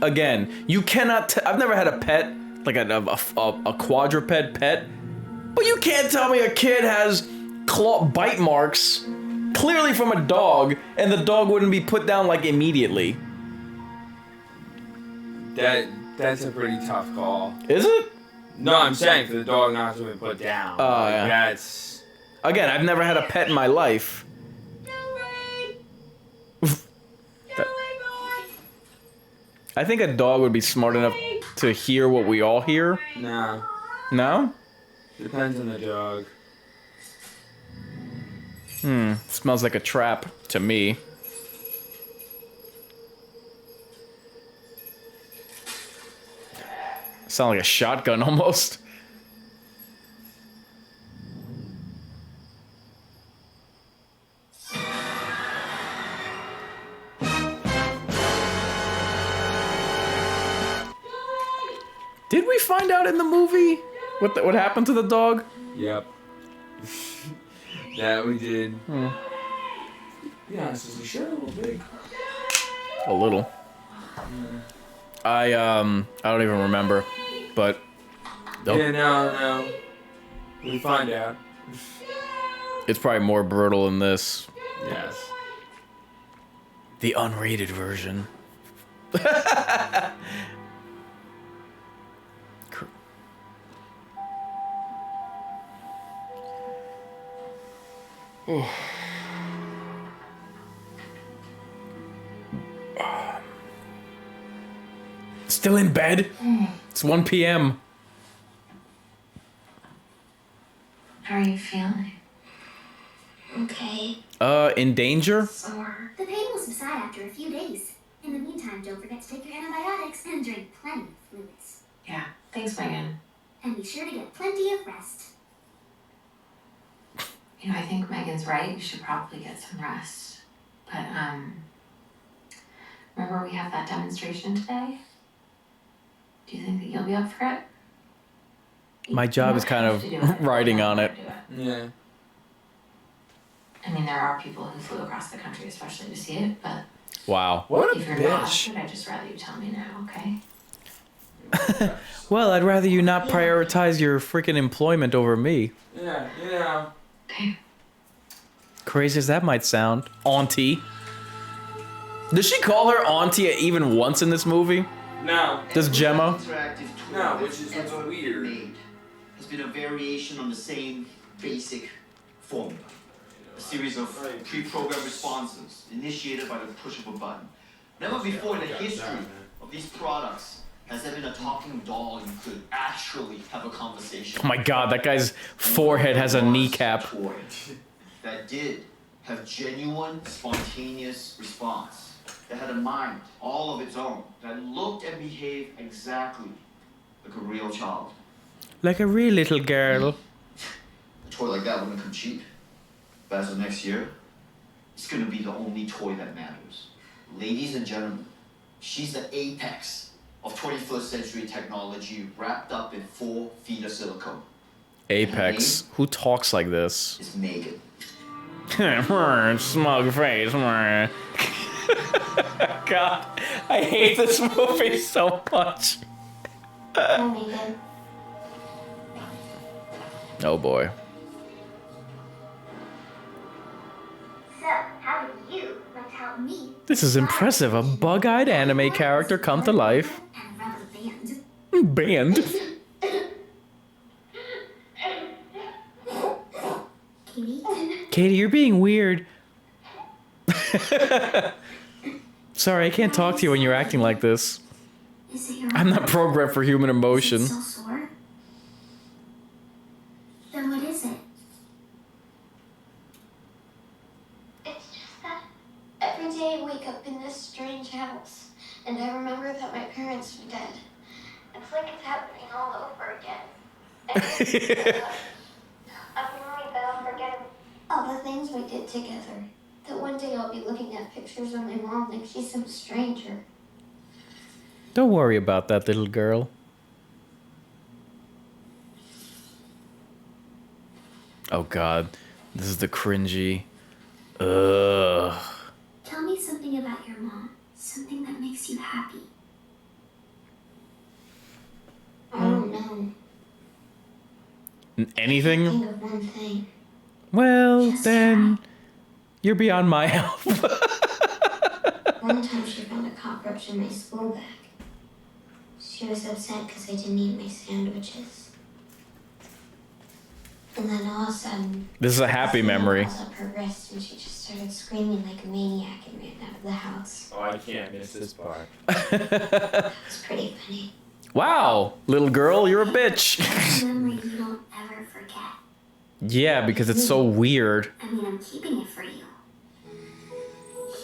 again, you cannot. I've never had a pet, like a quadruped pet, but you can't tell me a kid has claw bite marks, clearly from a dog, and the dog wouldn't be put down like immediately. That's a pretty tough call. Is it? No, I'm saying for the dog not to be put down. Oh, yeah. That's... Again, I've never had a pet in my life. I think a dog would be smart enough to hear what we all hear. No. No? Depends on the dog. Smells like a trap to me. Sound like a shotgun almost. Did we find out in the movie what happened to the dog? Yep. That we did. Yeah, this is a shirt a little big. A little. I don't even remember, but Yeah, no. We find out. it's probably more brutal than this. Yes. The unrated version. Still in bed? It's 1 p.m. How are you feeling? Okay. In danger? Sore. The pain will subside after a few days. In the meantime, don't forget to take your antibiotics and drink plenty of fluids. Yeah, thanks, Megan. And be sure to get plenty of rest. You know, I think Megan's right. We should probably get some rest. But, remember we have that demonstration today? Do you think that you'll be up for it? My job is kind of riding on it. Yeah. I mean, there are people who flew across the country especially to see it, but... Wow. What a If you're not, bitch. then I'd just rather you tell me now, okay? Well, I'd rather you not prioritize your freaking employment over me. Yeah, you know. Crazy as that might sound. Auntie. Does she call her auntie even once in this movie? No. Does Gemma? No, which is what's weird. Made has been a variation on the same basic formula. A series of pre-programmed responses initiated by the push of a button. Never before in the history of these products has there been a talking doll you could actually have a conversation. Oh my god, that guy's forehead has a kneecap. Toy that did have genuine, spontaneous response. That had a mind all of its own. That looked and behaved exactly like a real child. Like a real little girl. A toy like that wouldn't come cheap. But as of next year, it's gonna be the only toy that matters. Ladies and gentlemen, she's the apex of 21st century technology wrapped up in 4 feet of silicone. Apex. Who talks like this? It's M3GAN. Smug face. God, I hate this movie so much. Oh boy. So, how do you like to help me? This is impressive. A bug-eyed anime character come to life. And rubber band. Band. Katie? Katie, you're being weird. Sorry, I can't talk to you when you're acting like this. Is it your I'm not programmed for human emotion. Is it so sore? Then what is it? It's just that every day I wake up in this strange house, and I remember that my parents are dead. It's like it's happening all over again. I'm worried that I'll forget all the things we did together. That one day I'll be looking at pictures of my mom like she's some stranger. Don't worry about that, little girl. Oh god, this is the cringy. Ugh. Tell me something about your mom. Something that makes you happy. I don't know. Anything? Think of one thing. Well, then you're beyond my help. One time she found a cockroach in my school bag. She was upset because I didn't eat my sandwiches. And then all of a sudden, This is a happy memory. was up her wrist and she just started screaming like a maniac and ran out of the house. Oh, I can't miss this part. It's pretty funny. Wow, little girl, you're a bitch. A memory you won't ever forget. Yeah, because it's so weird. I mean, I'm keeping it for you.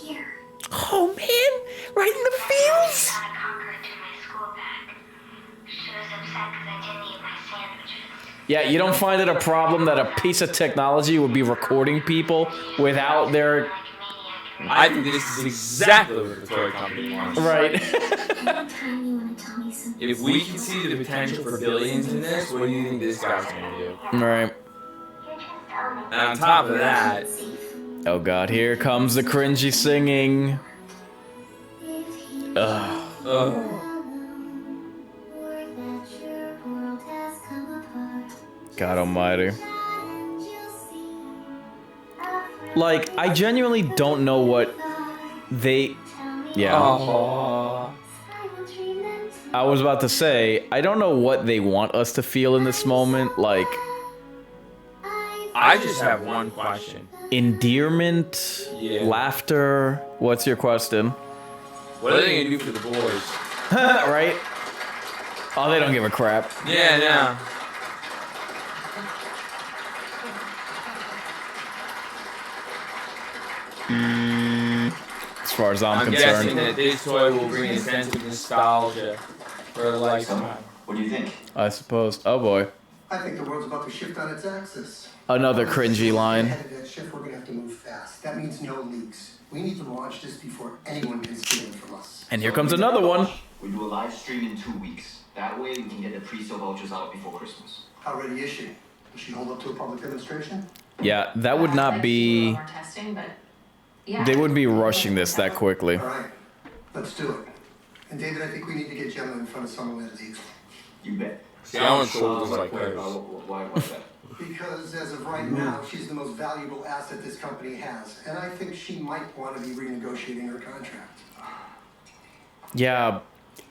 Here. Oh man, right in the feels. Found a cockroach in my school bag. She was upset because I didn't eat my sandwiches. Yeah, you don't find it a problem that a piece of technology would be recording people without their... I think this is exactly what the toy company wants. Right. Anytime you want to tell me something. If we can see the potential for billions in this, what do you think this guy's gonna do? Right. And on top of that, Oh god, here comes the cringy singing. Ugh. God almighty. Like, I genuinely don't know what they... Yeah. Aww. I was about to say, I don't know what they want us to feel in this moment. Like... I just have one question. Endearment? Yeah. Laughter? What's your question? What are they gonna do for the boys? Right? Oh, they don't give a crap. Yeah, no. As far as I'm guessing concerned. that this toy will bring a sense of nostalgia for a lifetime. What do you think? I suppose. Oh boy. I think the world's about to shift on its axis. Another cringy line. Ahead of that shift, we're gonna have to move fast. That means no leaks. We need to launch this before anyone can steal it from us. And here comes another one. We do a live stream in 2 weeks. That way we can get the pre-sale vouchers out before Christmas. How ready is she? Will she hold up to a public demonstration? Yeah, that would not be... More testing, but Yeah. They wouldn't be rushing this that quickly. All right, let's do it. And David, I think we need to get Gemma in front of someone at least. You bet. See, I want shoulders like hers. Why that? Because as of right now, she's the most valuable asset this company has. And I think she might want to be renegotiating her contract. Yeah,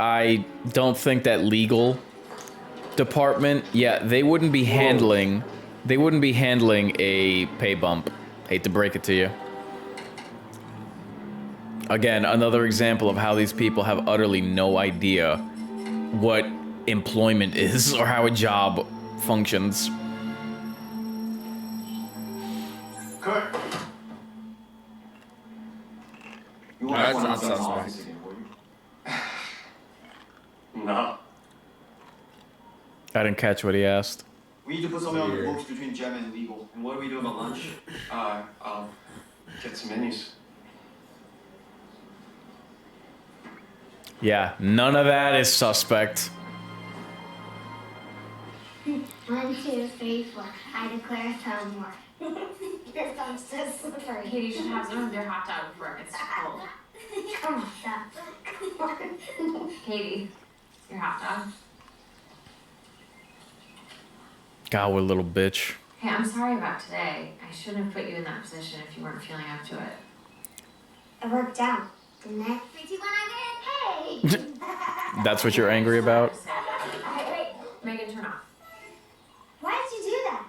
I don't think that legal department, they wouldn't be handling a pay bump. Hate to break it to you. Again, another example of how these people have utterly no idea what employment is or how a job functions. Kurt! You want That's one not of those suspect. office again, will you? No. I didn't catch what he asked. We need to put something on the books between Gemma and legal. And what are we doing at lunch? I'll get some minis. Yeah, none of that is suspect. 1, 2, 3, 4. I declare no more. Your thumb's so slippery. Katie, you should have some of your hot dog before it gets too cold. Come on, stop. Come on. Katie, your hot dog. God, what a little bitch. Hey, I'm sorry about today. I shouldn't have put you in that position if you weren't feeling up to it. It worked out, didn't it? 3, 2, 1, I win. Hey! That's what you're angry about? Wait, Megan, turn off. Why did you do that?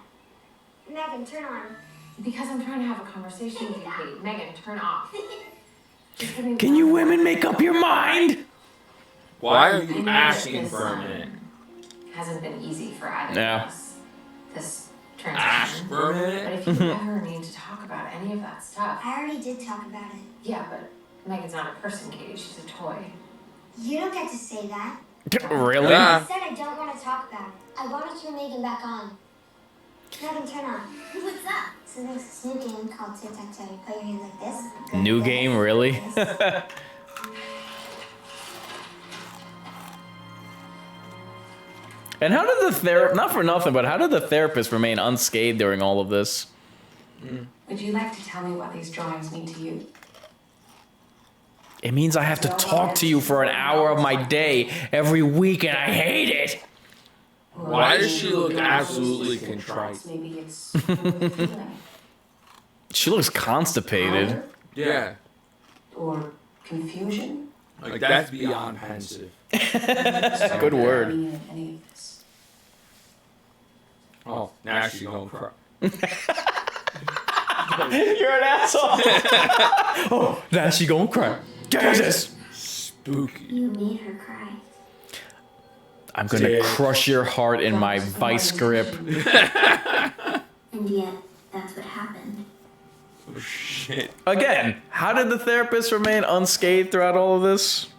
Megan, turn on. Because I'm trying to have a conversation with you, Katie. Megan, turn off. Can you women make up your mind? Why are you asking for a minute? Hasn't been easy for either Yeah. of us. This Ask transition. for a But minute? if you ever need to talk about any of that stuff. I already did talk about it. Yeah, but Megan's not a person, Katie. She's a toy. You don't get to say that. Really? I said I don't want to talk about it. I want to turn Megan back on. Megan, turn on. What's up? So there's this new game called tic-tac-toe. You put your hands like this. go New like game, this, really? like this. And how did the therapist, not for nothing, but how did the therapist remain unscathed during all of this? Would you like to tell me what these drawings mean to you? It means I have to talk to you for an hour of my day every week, and I hate it. Why does she look absolutely contrite? Maybe it's a feeling. She looks constipated. Yeah. Or confusion. Like, that's beyond pensive. Good word. Any of this. Oh, now she's gonna cry. You're an asshole. Oh, now she gonna cry. Jesus. Spooky. You made her cry. I'm gonna crush your heart in my vice grip. And yet, that's what happened. Oh, shit. Again, how did the therapist remain unscathed throughout all of this?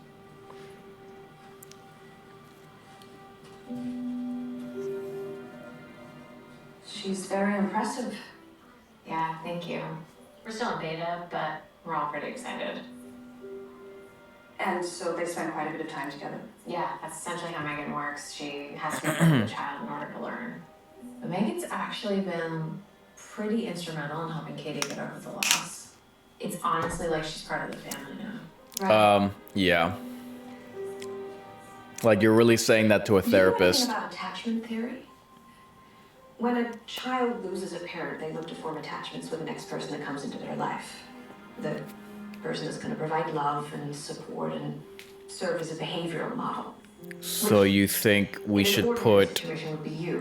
She's very impressive. Yeah, thank you. We're still in beta, but we're all pretty excited. And so they spent quite a bit of time together. Yeah, that's essentially how Megan works. She has to work with the child in order to learn. But Megan's actually been pretty instrumental in helping Katie get over the loss. It's honestly like she's part of the family now. Right? Yeah. Like, you're really saying that to a therapist. You know anything about attachment theory? When a child loses a parent, they look to form attachments with the next person that comes into their life. The person is going to provide love and support and serve as a behavioral model. So you think we should put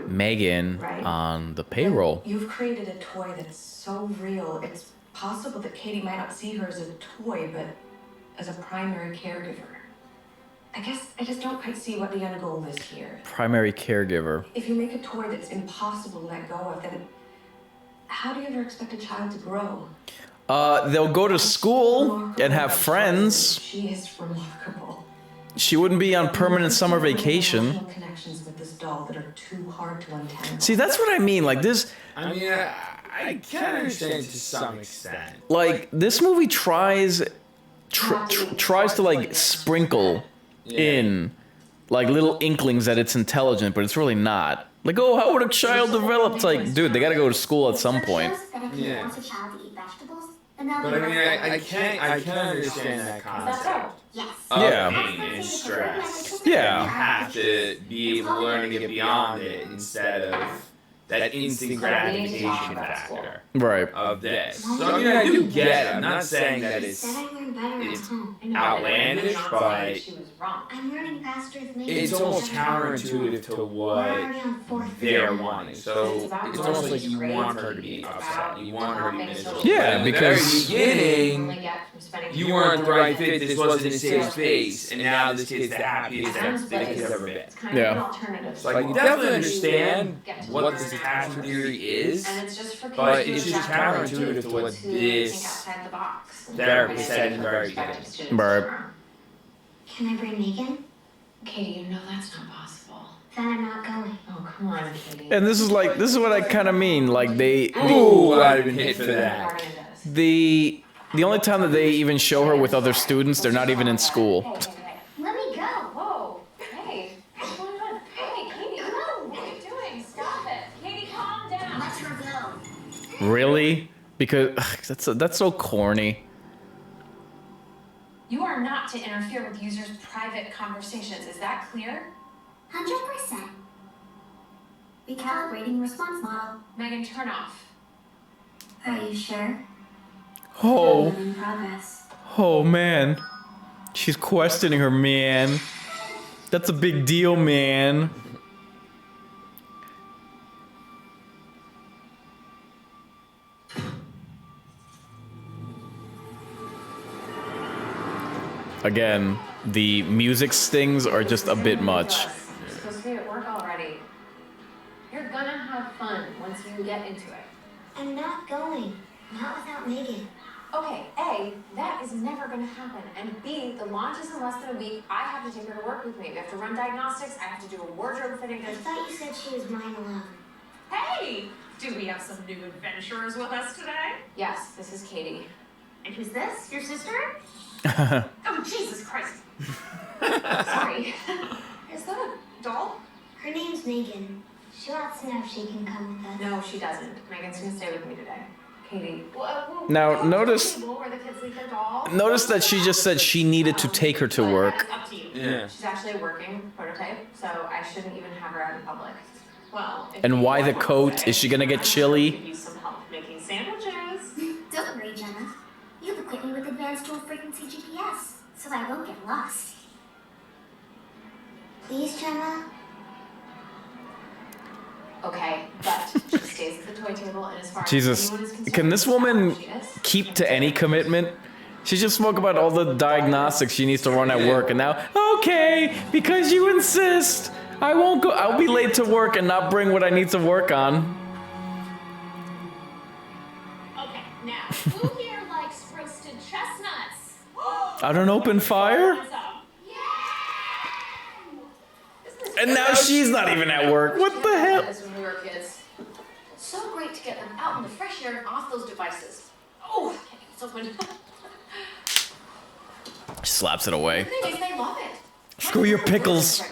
Megan on the payroll? You've created a toy that's so real, it's possible that Katie might not see her as a toy, but as a primary caregiver. I guess I just don't quite see what the end goal is here. Primary caregiver. If you make a toy that's impossible to let go of, then how do you ever expect a child to grow? They'll go to school and have friends. She is remarkable. She wouldn't be on permanent summer vacation. Emotional connections with this doll that are too hard to untangle. See, that's what I mean. Like this. I mean, I can understand to some extent. Like this movie tries to like sprinkle in like little inklings that it's intelligent, but it's really not. Like, oh, how would a child develop? It's like, dude, they gotta go to school at some point. That if he wants a child to eat vegetables, then And they'll But be I mean, right I can understand that concept. Yes. Of Yeah. pain and stress. Yeah. You have to be able to learn to get beyond it instead of that instant gratification factor Right. of this. So I mean, I do get it. I'm not saying that Said I learn better at it's home. outlandish, but She was wrong. I'm learning faster with me. it's almost counterintuitive to We're what already on fourth they're grade. wanting. So it's almost like you want her to be upset. You want her to be miserable. Yeah, But in the because- very beginning, you weren't the right fit. This wasn't a safe space, and now this kid's the happiest that the kid's ever been. It's kind of Yeah. an alternative. So I can definitely understand what this attachment theory is, And it's just for kids but who it's just adapt counterintuitive to what to think this outside the box. therapist said in the very beginning. Right. Can I bring Megan? Katie, you know that's not possible. Then I'm not going. Oh, come on, Katie. And this is what I kind of mean. Like Ooh, I'd have been hit for that. the only time that they even show her with other students, they're not even in school. Let me go. Whoa, hey, what's going on? Hey, Katie, what are you doing? Stop it. Katie, calm down. Let her go. Really? Because that's so corny. You are not to interfere with users' private conversations. Is that clear? 100%. Recalibrating response model. Megan, turn off. Are you sure? Oh, In progress. oh man. She's questioning her, man. That's a big deal, man. Again, the music stings are just a bit much. You're supposed to be at work already. You're gonna have fun once you get into it. I'm not going. Not without Megan. Okay, A, that is never gonna happen. And B, the launch is in less than a week. I have to take her to work with me. We have to run diagnostics. I have to do a wardrobe fitting. I thought you said she was mine alone. Hey! Do we have some new adventurers with us today? Yes, this is Katie. And who's this? Your sister? Oh, Oh, Jesus Christ. Sorry. Is that a doll? Her name's Megan. She wants to know if she can come with us. No, she doesn't. Megan's gonna stay with me today. Katie. Now, notice Where the kids leave their dolls? notice that she just said she needed to take her to work. Up to you. Yeah. She's actually a working prototype, so I shouldn't even have her out in public. Well, if And you why the want coat? to Is she gonna get say, chilly? I can give you some help making sandwiches. Don't worry, Jenna. You've equipped me with advanced dual frequency GPS, so I won't get lost. Please, Jenna? Okay, but she stays at the toy table, and as far Jesus, as anyone is concerned, can this woman she is. keep to any commitment? She just spoke about all the diagnostics she needs to run at work, and now, okay, because you insist, I won't go. I'll be late to work and not bring what I need to work on. Okay, now, who here likes roasted chestnuts? I don't open fire, What's up? and now she's not even at work. What the hell? As when we were kids. So great to get them out in the fresh air and off those devices. Oh, I can't get so open. She slaps it away. The thing is, they love it. Screw your pickles.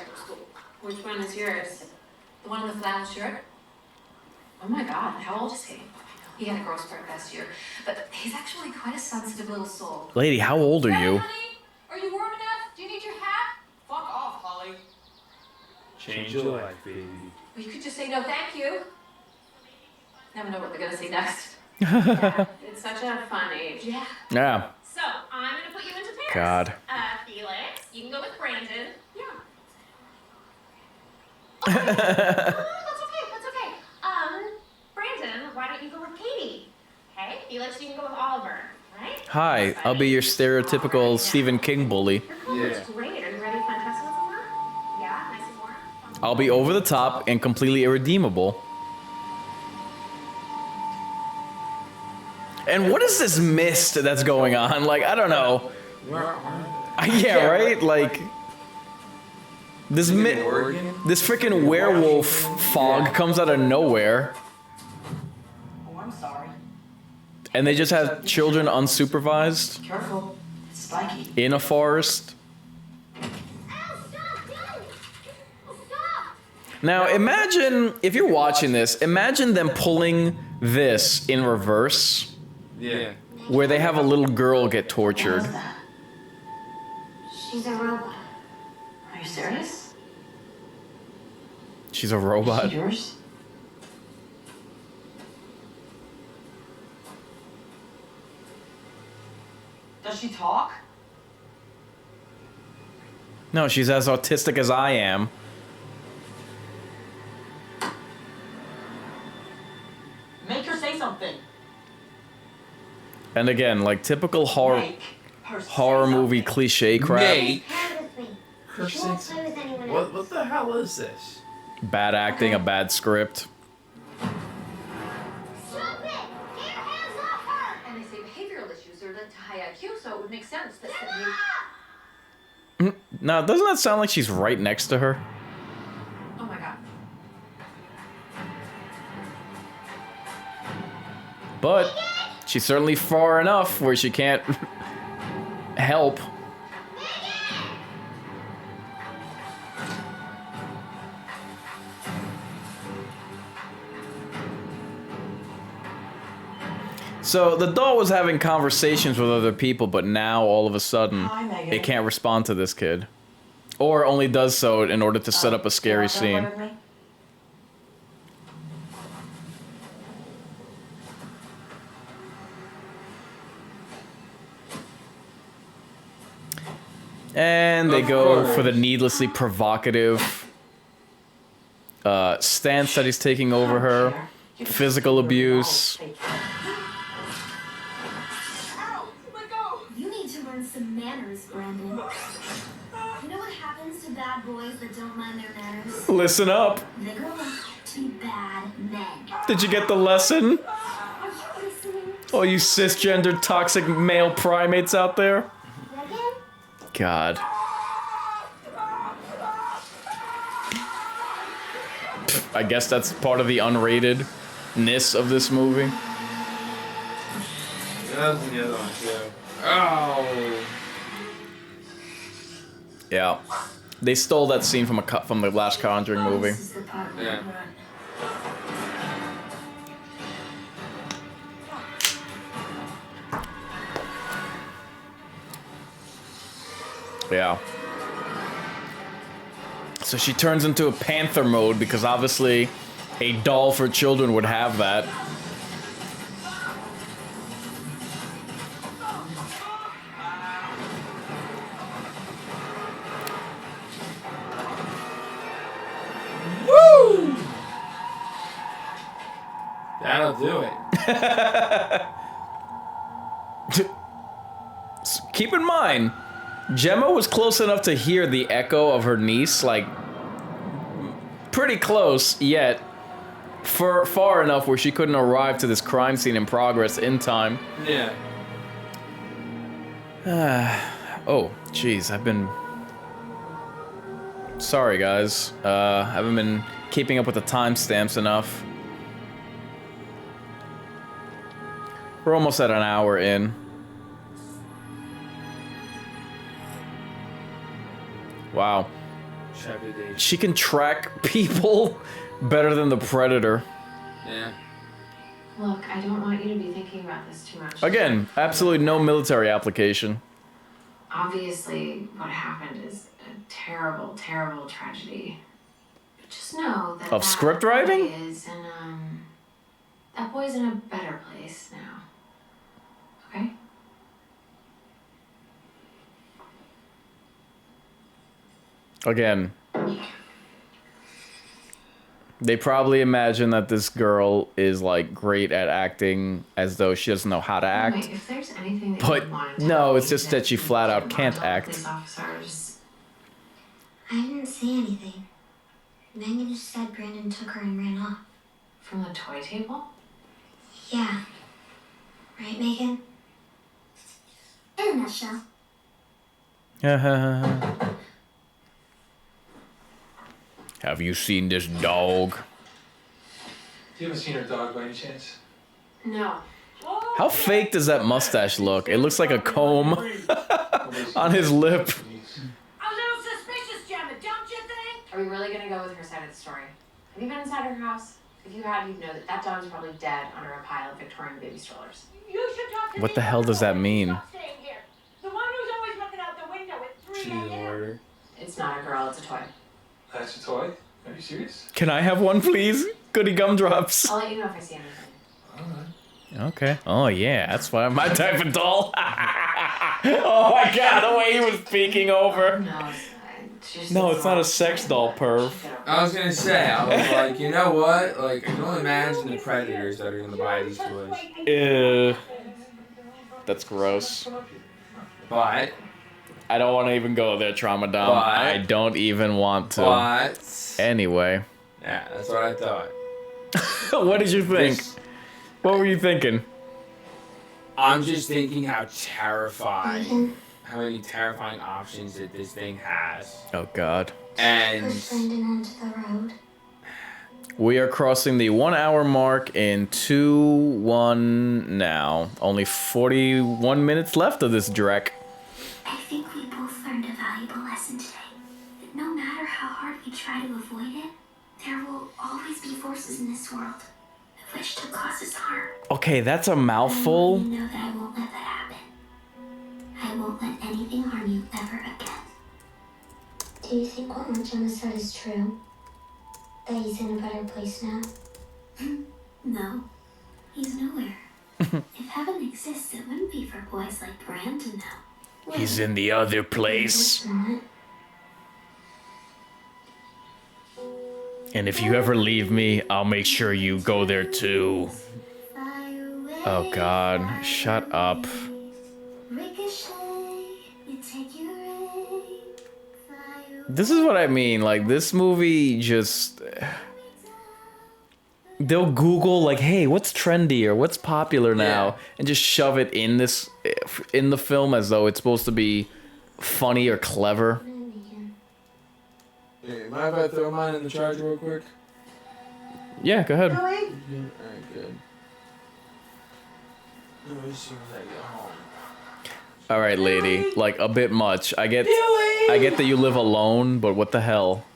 Which one is yours? The one in the flannel shirt? Oh my god, how old is he? He had a growth spurt last year, but he's actually quite a sensitive little soul. Lady, how old are you? Honey, are you warm enough? Do you need your hat? Fuck off, Holly. Change your life, baby. Well, you could just say no thank you. Never know what they're gonna say next. Yeah, it's such a fun age. Yeah. Yeah. So, I'm gonna put you into pairs. God. Felix, you can go with Brandon. Yeah. Oh, No, that's okay. Brandon, why don't you go with Katie? Okay, Felix, you can go with Oliver, right? Hi, I'll be your stereotypical Stephen King bully. Your coat looks great. Are you ready for testing somewhere? Yeah, nice and warm. I'll be over the top and completely irredeemable. And what is this mist that's going on? Like, I don't know. Yeah, right? Like, this this freaking werewolf fog comes out of nowhere. Oh, I'm sorry. And they just have children unsupervised Careful. It's spiky. in a forest. Ow, stop, Dad! Oh, stop! Now, imagine, if you're watching this, imagine them pulling this in reverse. Yeah. where they have a little girl get tortured. How's that? She's a robot. Are you serious? She's a robot. Is she yours? Does she talk? No, she's as autistic as I am. Make her say something. And again, like typical horror movie cliche crap. Make Her her say something. What the hell is this? Bad acting, a bad script. Stop it! Get your hands off her! And they say behavioral issues are linked to high IQ, so it would make sense that you... Now, doesn't that sound like she's right next to her? Oh my god. But she's certainly far enough where she can't help. So the doll was having conversations with other people, but now all of a sudden it can't respond to this kid. Or only does so in order to set up a scary scene. And they go for the needlessly provocative stance that he's taking over her. Physical abuse. You need to learn some manners, Brandon. You know what happens to bad boys that don't mind their manners? Listen up. They grow up to be bad men. Did you get the lesson? Are you listening? All you cisgendered toxic male primates out there? Megan? God. I guess that's part of the unratedness of this movie. That was the other one too. Oh. Yeah. They stole that scene from from the last Conjuring movie. Yeah. Yeah. So she turns into a panther mode because obviously a doll for children would have that. Woo! That'll do it. Keep in mind, Gemma was close enough to hear the echo of her niece, like, pretty close, yet far enough where she couldn't arrive to this crime scene in progress in time. Yeah. Oh, jeez, I've been... Sorry, guys. I haven't been keeping up with the timestamps enough. We're almost at an hour in. Wow. She can track people better than the Predator. Yeah. Look, I don't want you to be thinking about this too much. Again, absolutely no military application. Obviously, what happened is a terrible, terrible tragedy. But just know that Of script writing? that boy's in a better place now. Okay? Again, they probably imagine that this girl is like great at acting as though she doesn't know how to act. Anyway, if there's anything that But you want to no, tell it's me just that she flat out can't act. police officers, I didn't say anything. Megan just said Brandon took her and ran off. from the toy table? Yeah. Right, Megan? In a nutshell. Have you seen this dog? You haven't seen her dog by any chance? No. How fake does that mustache look? It looks like a comb on his lip. A little suspicious, Gemma, don't you think? Are we really gonna go with her side of the story? Have you been inside her house? If you had, you'd know that that dog is probably dead under a pile of Victorian baby strollers. You should talk What the hell does that mean? The one who's always looking out the window at 3 a.m. It's not a girl, it's a toy. That's a toy? Are you serious? Can I have one, please? Goody gumdrops. I'll let you know if I see anything. Okay. Oh yeah, that's why my type of doll. Oh my god, the way he was peeking over. No, it's not a sex doll, perv. I was gonna say, I was like, you know what? Like, I can only imagine the predators that are gonna buy these toys. Ew. That's gross. But I don't want to even go there, Trauma Dom. But I don't even want to. But anyway. Yeah, that's what I thought. What did you think? What were you thinking? I'm just thinking how terrifying, how many terrifying options that this thing has. Oh god. And Push Brendan onto the road. we are crossing the 1 hour mark in 2-1 now. Only 41 minutes left of this dreck. I think we both learned a valuable lesson today. That no matter how hard we try to avoid it, there will always be forces in this world that wish to cause us harm. Okay, that's a mouthful. You know that I won't let that happen. I won't let anything harm you ever again. Do you think what John said is true? That he's in a better place now? No. He's nowhere. If heaven exists, it wouldn't be for boys like Brandon now. He's in the other place. And if you ever leave me, I'll make sure you go there too. Oh god, shut up. This is what I mean, like this movie just... They'll Google like, hey, what's trendy or what's popular now, and just shove it in the film as though it's supposed to be funny or clever. Hey, mind if I throw mine in the charger real quick? Yeah, go ahead. Alright, good. As soon as I get home. All right, lady, like a bit much. I get that you live alone, but what the hell?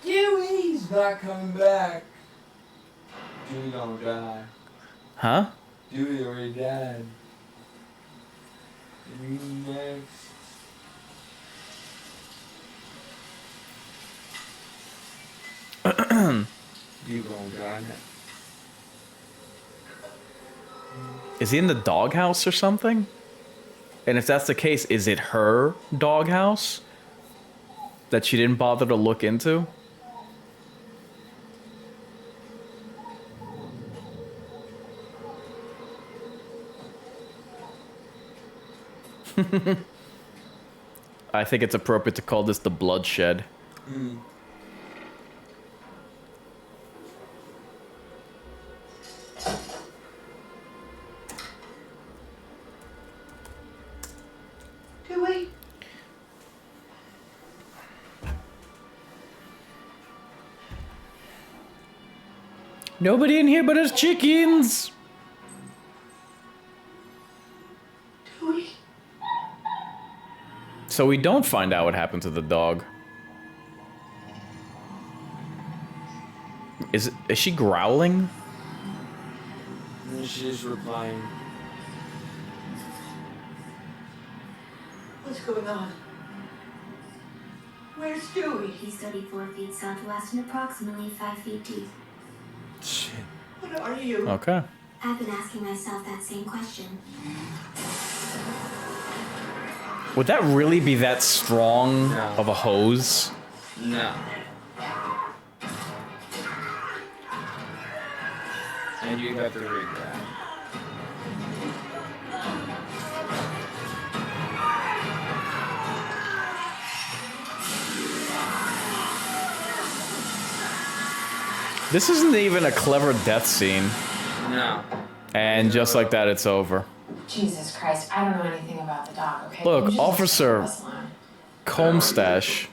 Dewey's not coming back. Dewey gonna die. Huh? Dewey already died. Dewey next. You gonna die now. Is he in the doghouse or something? And if that's the case, is it her doghouse that she didn't bother to look into? I think it's appropriate to call this the bloodshed. Mm. Dewey? Nobody in here but us chickens. Dewey? So we don't find out what happened to the dog. Is she growling? And she's replying. What's going on? Where's Dewey? He's 34 feet southwest and approximately 5 feet deep. Shit. What are you? Okay. I've been asking myself that same question. Would that really be that strong of a hose? No. And you got to read that. This isn't even a clever death scene. No. And just like that, it's over. Jesus Christ, I don't know anything about the dog, okay? Look, You just Officer leave us alone. Comestash.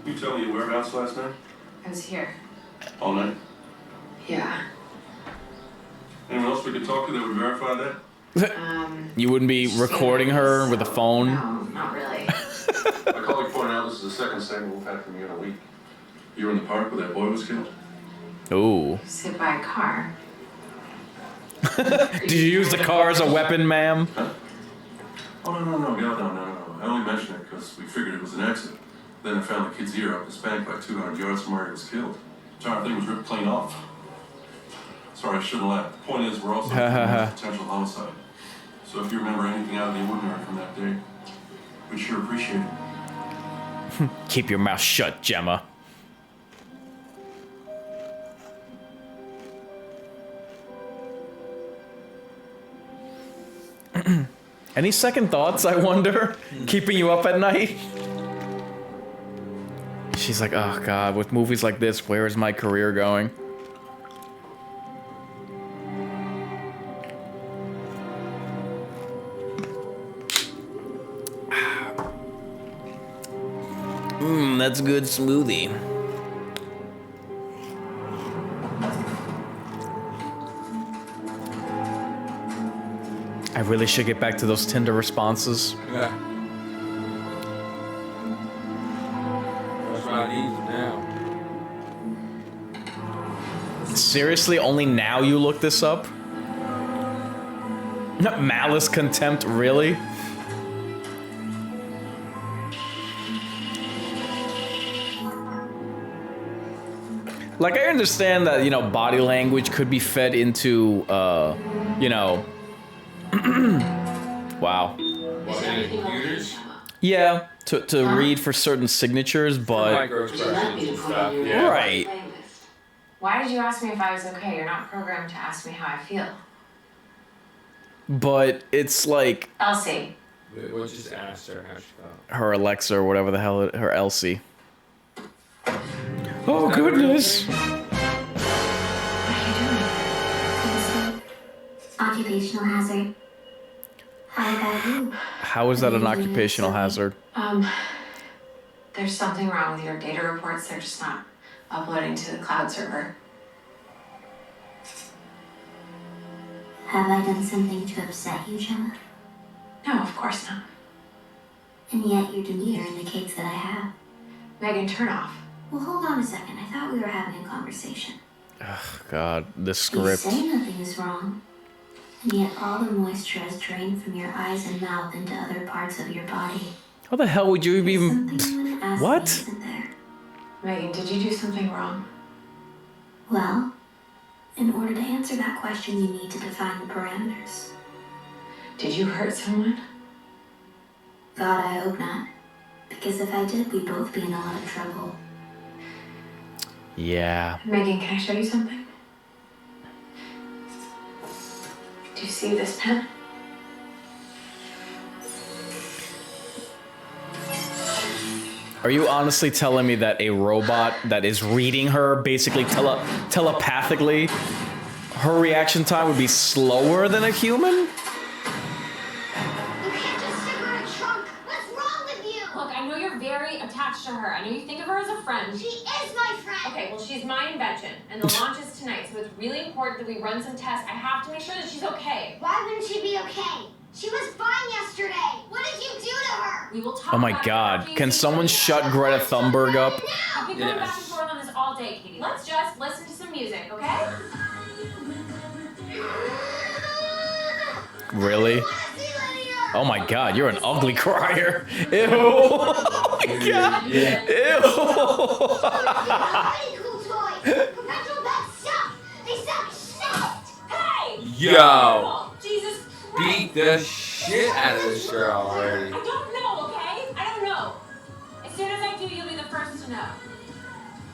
You tell me your whereabouts last night? I was here. All night? Yeah. Anyone else we could talk to that would verify that? You wouldn't be recording her with a phone? No, not really. My colleague pointed out this is the second statement we've had from you in a week. You were in the park where that boy was killed? Ooh. Sit by a car. Did you use the car as a weapon, ma'am? Huh? Oh, no. I only mentioned it because we figured it was an accident. Then I found the kid's ear up his bank like 200 yards from where he was killed. The entire thing was ripped clean off. Sorry, I shouldn't laugh. The point is, we're also looking at potential homicide. So if you remember anything out of the ordinary from that day, we'd sure appreciate it. Keep your mouth shut, Gemma. Any second thoughts, I wonder? Keeping you up at night? She's like, oh god, with movies like this, where is my career going? That's a good smoothie. I really should get back to those Tinder responses. Yeah. That's what I need now. Seriously, only now you look this up? Malice, contempt, really? Like, I understand that, you know, body language could be fed into, you know... Wow. Yeah, to read for certain signatures, but... Right. Why did you ask me if I was okay? You're not programmed to ask me how I feel. But it's like... Elsie. We'll just ask her how she felt. Her Alexa or whatever the hell, her Elsie. Oh, goodness. Occupational hazard. How about you? How is that an occupational hazard? There's something wrong with your data reports. They're just not uploading to the cloud server. Have I done something to upset you, Gemma? No, of course not. And yet your demeanor indicates that I have. Megan, turn off. Well, hold on a second. I thought we were having a conversation. Ugh, God, this script. You say nothing is wrong, and yet all the moisture has drained from your eyes and mouth into other parts of your body. How the hell would you even... What? Me, isn't there? Megan, did you do something wrong? Well, in order to answer that question, you need to define the parameters. Did you hurt someone? God, I hope not. Because if I did, we'd both be in a lot of trouble. Yeah. Megan, can I show you something? Do you see this pen? Are you honestly telling me that a robot that is reading her basically telepathically, her reaction time would be slower than a human? I know you're very attached to her. I know you think of her as a friend. She is my friend. Okay, well, she's my invention, and the launch is tonight, so it's really important that we run some tests. I have to make sure that she's okay. Why wouldn't she be okay? She was fine yesterday. What did you do to her? We will talk Oh my about God, it. can someone shut Greta Thunberg up? I've been going back and forth on this all day, Katie. Let's just listen to some music, okay? Really? Oh my God, you're an ugly crier. Ew. Oh my God. Ew. Yo! Jesus Christ! Beat the shit out of this girl already. I don't know, okay? I don't know. As soon as I do, you'll be the first to know.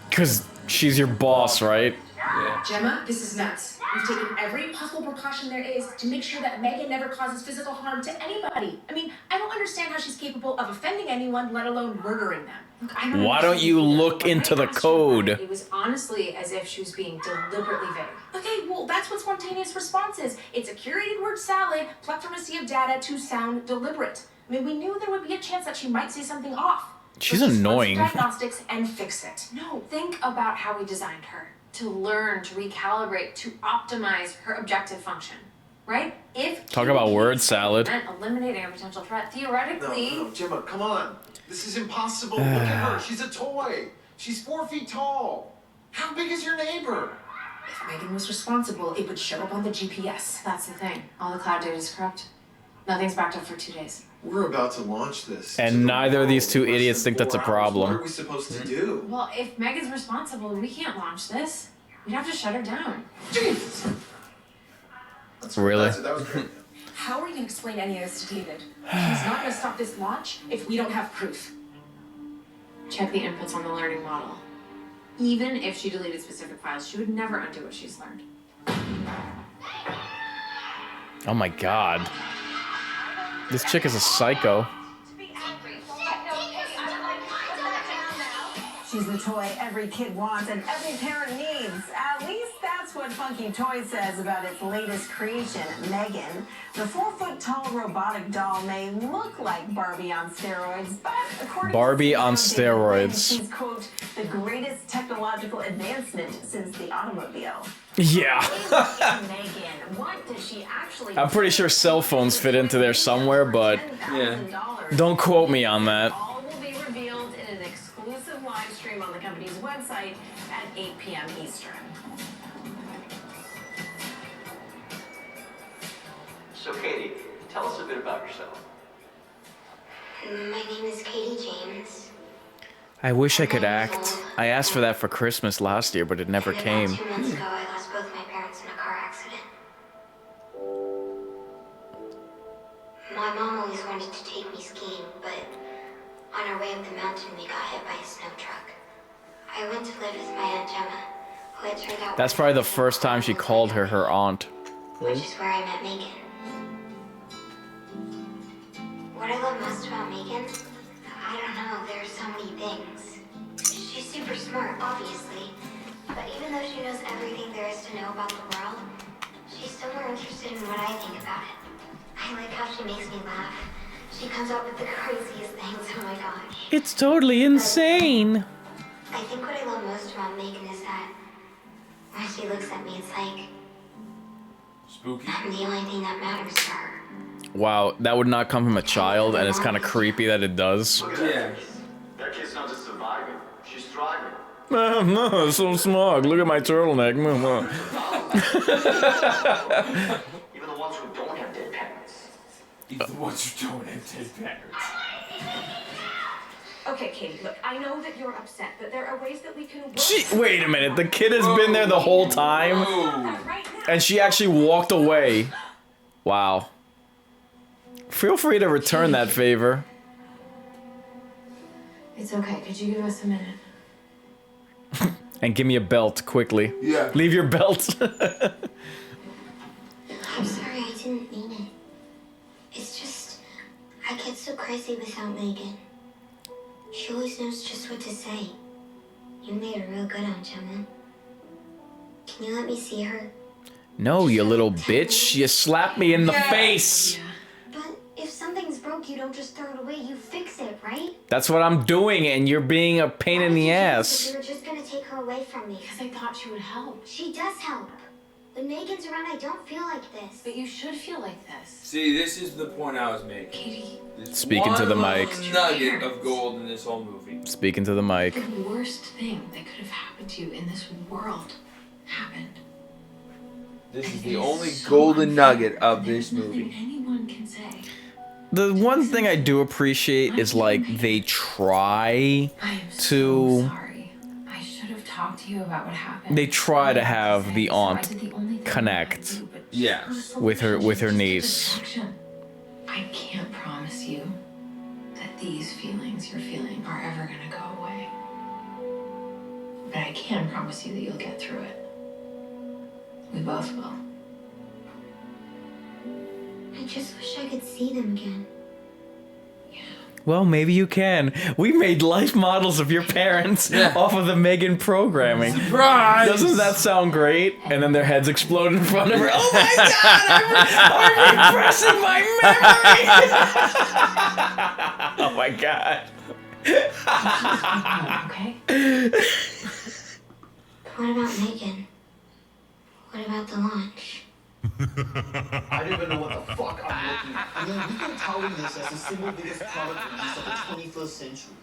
Because she's your boss, right? Yeah. Gemma, this is nuts. We've taken every possible precaution there is to make sure that Megan never causes physical harm to anybody. I mean, I don't understand how she's capable of offending anyone, let alone murdering them. Look, Why don't you look into the code? It was honestly as if she was being deliberately vague. Okay, well, that's what spontaneous response is. It's a curated word salad plucked from a sea of data to sound deliberate. I mean, we knew there would be a chance that she might say something off. She's Let's just annoying. run some diagnostics and fix it. No, think about how we designed her. To learn, to recalibrate, to optimize her objective function. Right? If Talk about word salad. meant eliminating a potential threat, theoretically... No, Gemma, come on. This is impossible. Look at her. She's a toy. She's 4 feet tall. How big is your neighbor? If Megan was responsible, it would show up on the GPS. That's the thing. All the cloud data is corrupt. Nothing's backed up for 2 days. We're about to launch this. And neither of these two idiots think that's a What problem. are we supposed to do? Well, if Megan's responsible, we can't launch this. We'd have to shut her down. Really? That was great. How are you going to explain any of this to David? He's not going to stop this launch if we don't have proof. Check the inputs on the learning model. Even if she deleted specific files, she would never undo what she's learned. Oh my god. This chick is a psycho. She's the toy every kid wants and every parent needs. At least that's what Funky Toy says about its latest creation, M3GAN. The 4-foot-tall robotic doll may look like Barbie on steroids, but according Barbie to on CEO steroids. She's, quote, the greatest technological advancement since the automobile. Yeah. M3GAN, what does she actually I'm pretty sure cell phones fit into there somewhere, but don't quote me on that. All will be revealed in an exclusive live stream on the company's website at 8 p.m. Eastern. So, Katie, tell us a bit about yourself. My name is Katie James. I wish I could act. I asked for that for Christmas last year, but it never came. About 2 months ago, I lost both my parents in a car accident. My mom always wanted to take me skiing, but on our way up the mountain, we got hit by a snow truck. I went to live with my Aunt Gemma, who it turned out That's probably the first time she called her aunt. which is where I met Megan. What I love most about Megan, I don't know, there are so many things. She's super smart, obviously, but even though she knows everything there is to know about the world, she's still more interested in what I think about it. I like how she makes me laugh. She comes up with the craziest things, oh my gosh. It's totally insane. I think what I love most about Megan is that when she looks at me, it's like Spooky. I'm the only thing that matters to her. Wow, that would not come from a child, and it's kind of creepy that it does. Yeah. That kid's not just surviving, she's thriving. No, so smug. Look at my turtleneck. Even the ones who don't have dead parents. Even the ones who don't have dead parents. Okay, Katie, look, I know that you're upset, but there are ways that we can work. Wait a minute, the kid has been there the whole time, and she actually walked away. Wow. Feel free to return that favor. It's okay. Could you give us a minute? And give me a belt, quickly. Yeah. Leave your belt. I'm sorry, I didn't mean it. It's just, I get so crazy without Megan. She always knows just what to say. You made her real good, Aunt Gemma. Can you let me see her? No, you little bitch. You slapped me in the face. But if something's broke, you don't just throw it away, you fix it, right? That's what I'm doing, and you're being a pain in the ass. You were just gonna take her away from me. Because I thought she would help. She does help. When Megan's around, I don't feel like this. But you should feel like this. See, this is the point I was making. Katie. There's Speaking to the one mic. little nugget of gold in this whole movie. Speaking to the mic. The worst thing that could have happened to you in this world happened. This is the only golden nugget of this movie. Anyone can say. The one thing I do appreciate is, like, they try to... I should have talked to you about what happened. They try to have the aunt connect with her niece. I can't promise you that these feelings you're feeling are ever gonna go away. But I can promise you that you'll get through it. We both will. I just wish I could see them again. Well, maybe you can. We made life models of your parents off of the M3GAN programming. Surprise! Doesn't that sound great? And then their heads explode in front of her. Oh my god, I'm repressing my memory! Oh my god. Okay? What about Megan? What about the launch? I don't even know what the fuck I'm looking at. I mean, we can tout this as the single biggest product release of the 21st century.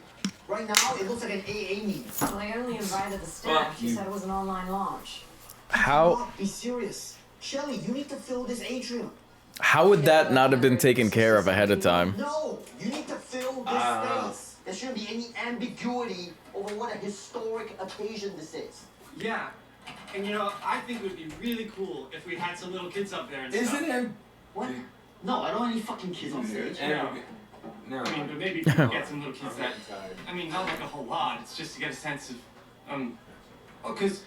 Right now, it looks like an AA meeting. Well, I only invited the staff. She said it was an online launch. How? Be serious. Shelly, you need to fill this atrium. How would that not have been taken care of ahead of time? No, you need to fill this space. There shouldn't be any ambiguity over what a historic occasion this is. Yeah. And you know, I think it would be really cool if we had some little kids up there and Isn't stuff. it? What? No, I don't want any fucking kids on stage. No. I mean, but maybe we could get some little kids that, I mean, not like a whole lot, it's just to get a sense of, because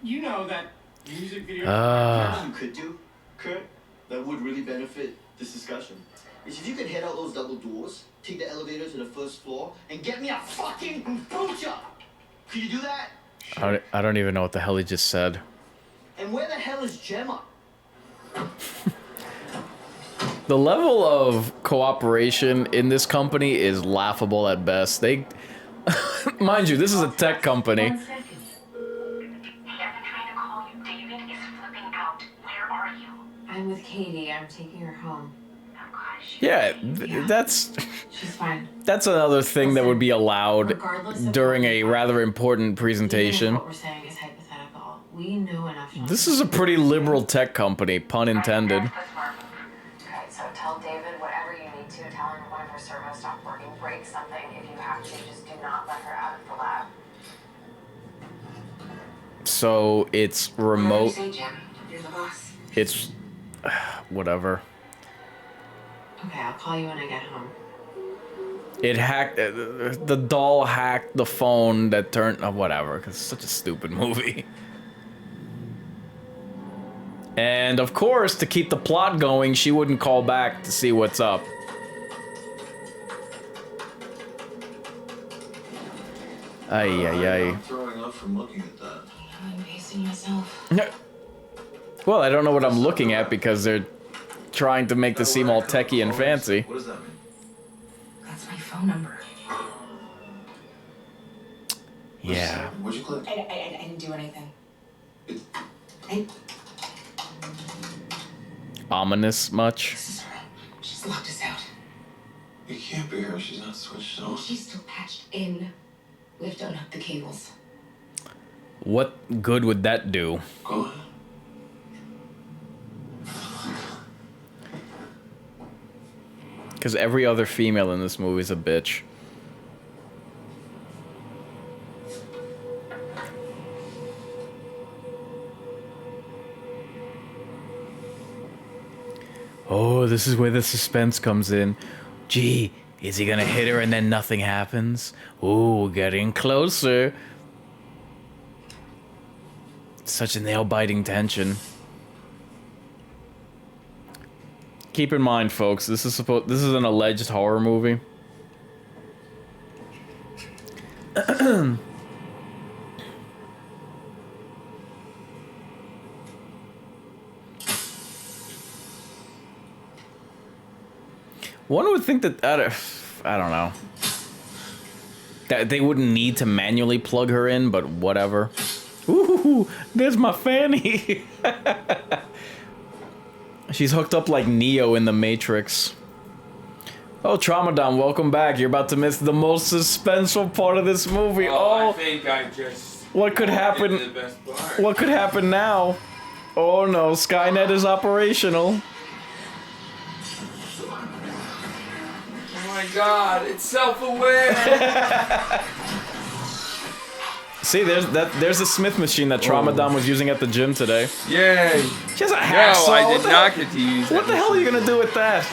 you know that music video... What you could do, Kurt, that would really benefit this discussion, is if you could head out those double doors, take the elevator to the first floor, and get me a fucking kombucha! Could you do that? I don't even know what the hell he just said. And where the hell is Gemma? The level of cooperation in this company is laughable at best. They, mind you, this is a tech company. I'm with Katie. I'm taking her home. Yeah, that's She's fine. that's another thing that would be allowed during a rather important presentation. What we're saying is hypothetical. We know enough. This is a pretty liberal tech company, pun intended. Okay, so tell David whatever you need to. Tell him one of her servos stopped working. Break something if you have to. Just do not let her out of the lab. So it's remote. Say, Jim, you're the boss. It's whatever. Okay, I'll call you when I get home. It hacked the doll hacked the phone that turned whatever. Cause it's such a stupid movie. And of course, to keep the plot going, she wouldn't call back to see what's up. Ay ay ay. I'm throwing up from looking at that. I'm pacing myself. Well, I don't know what I'm looking at because they're trying to make this seem all techie and fancy. What does that mean? That's my phone number. Yeah. What'd you click? I didn't do anything. Ominous much? She's locked us out. It can't be her. She's not switched on. She's still patched in. We have to unhook the cables. What good would that do? Go ahead. Because every other female in this movie is a bitch. Oh, this is where the suspense comes in. Gee, is he gonna hit her and then nothing happens? Ooh, getting closer. Such a nail-biting tension. Keep in mind, folks, this is an alleged horror movie. One would think that I don't know. That they wouldn't need to manually plug her in, but whatever. Ooh, there's my fanny. She's hooked up like Neo in the Matrix. Oh, Trauma Dom, welcome back. You're about to miss the most suspenseful part of this movie. I think I just... What could happen? The best part. What could happen now? Oh no, Skynet is operational. Oh my god, it's self-aware. See, there's a Smith machine that Trauma Dom was using at the gym today. Yay. She has a hacksaw. No, I did not get to use What the hell are you gonna do with that?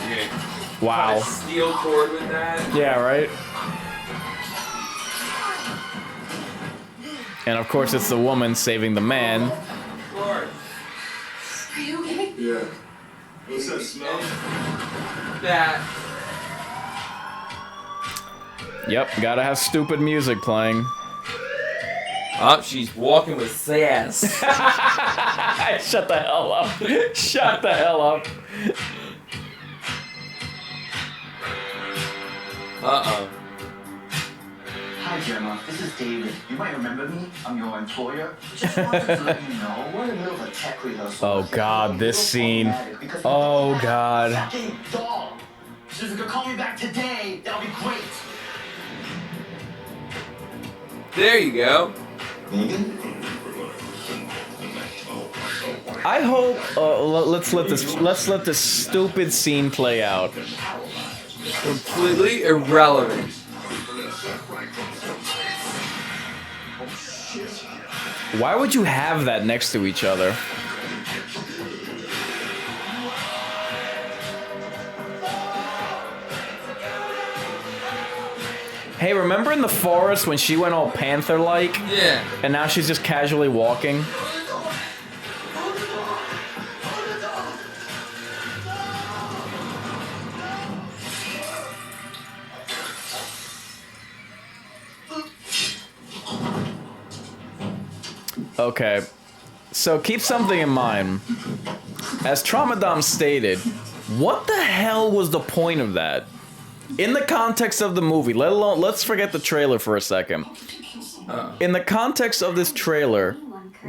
Okay. Wow. Steel cord with that. Yeah, right? And of course it's the woman saving the man. Of course. Are you okay? Yeah. What's that smell? That. Yep, gotta have stupid music playing. Oh, she's walking with sass. Shut the hell up. Shut the hell up. Uh-oh. Hi, Gemma. This is David. You might remember me. I'm your employer. Just wanted to let you know we're in the middle of a tech rehearsal. Oh god, this scene. Oh god. Fucking dog. So if you could call me back today, that'll be great. There you go. I hope. Let's let this stupid scene play out. Completely irrelevant. Why would you have that next to each other? Hey, remember in the forest when she went all panther-like? Yeah. And now she's just casually walking? Okay, so keep something in mind. As Trauma Dom stated, what the hell was the point of that? In the context of the movie, let alone, let's forget the trailer for a second. In the context of this trailer,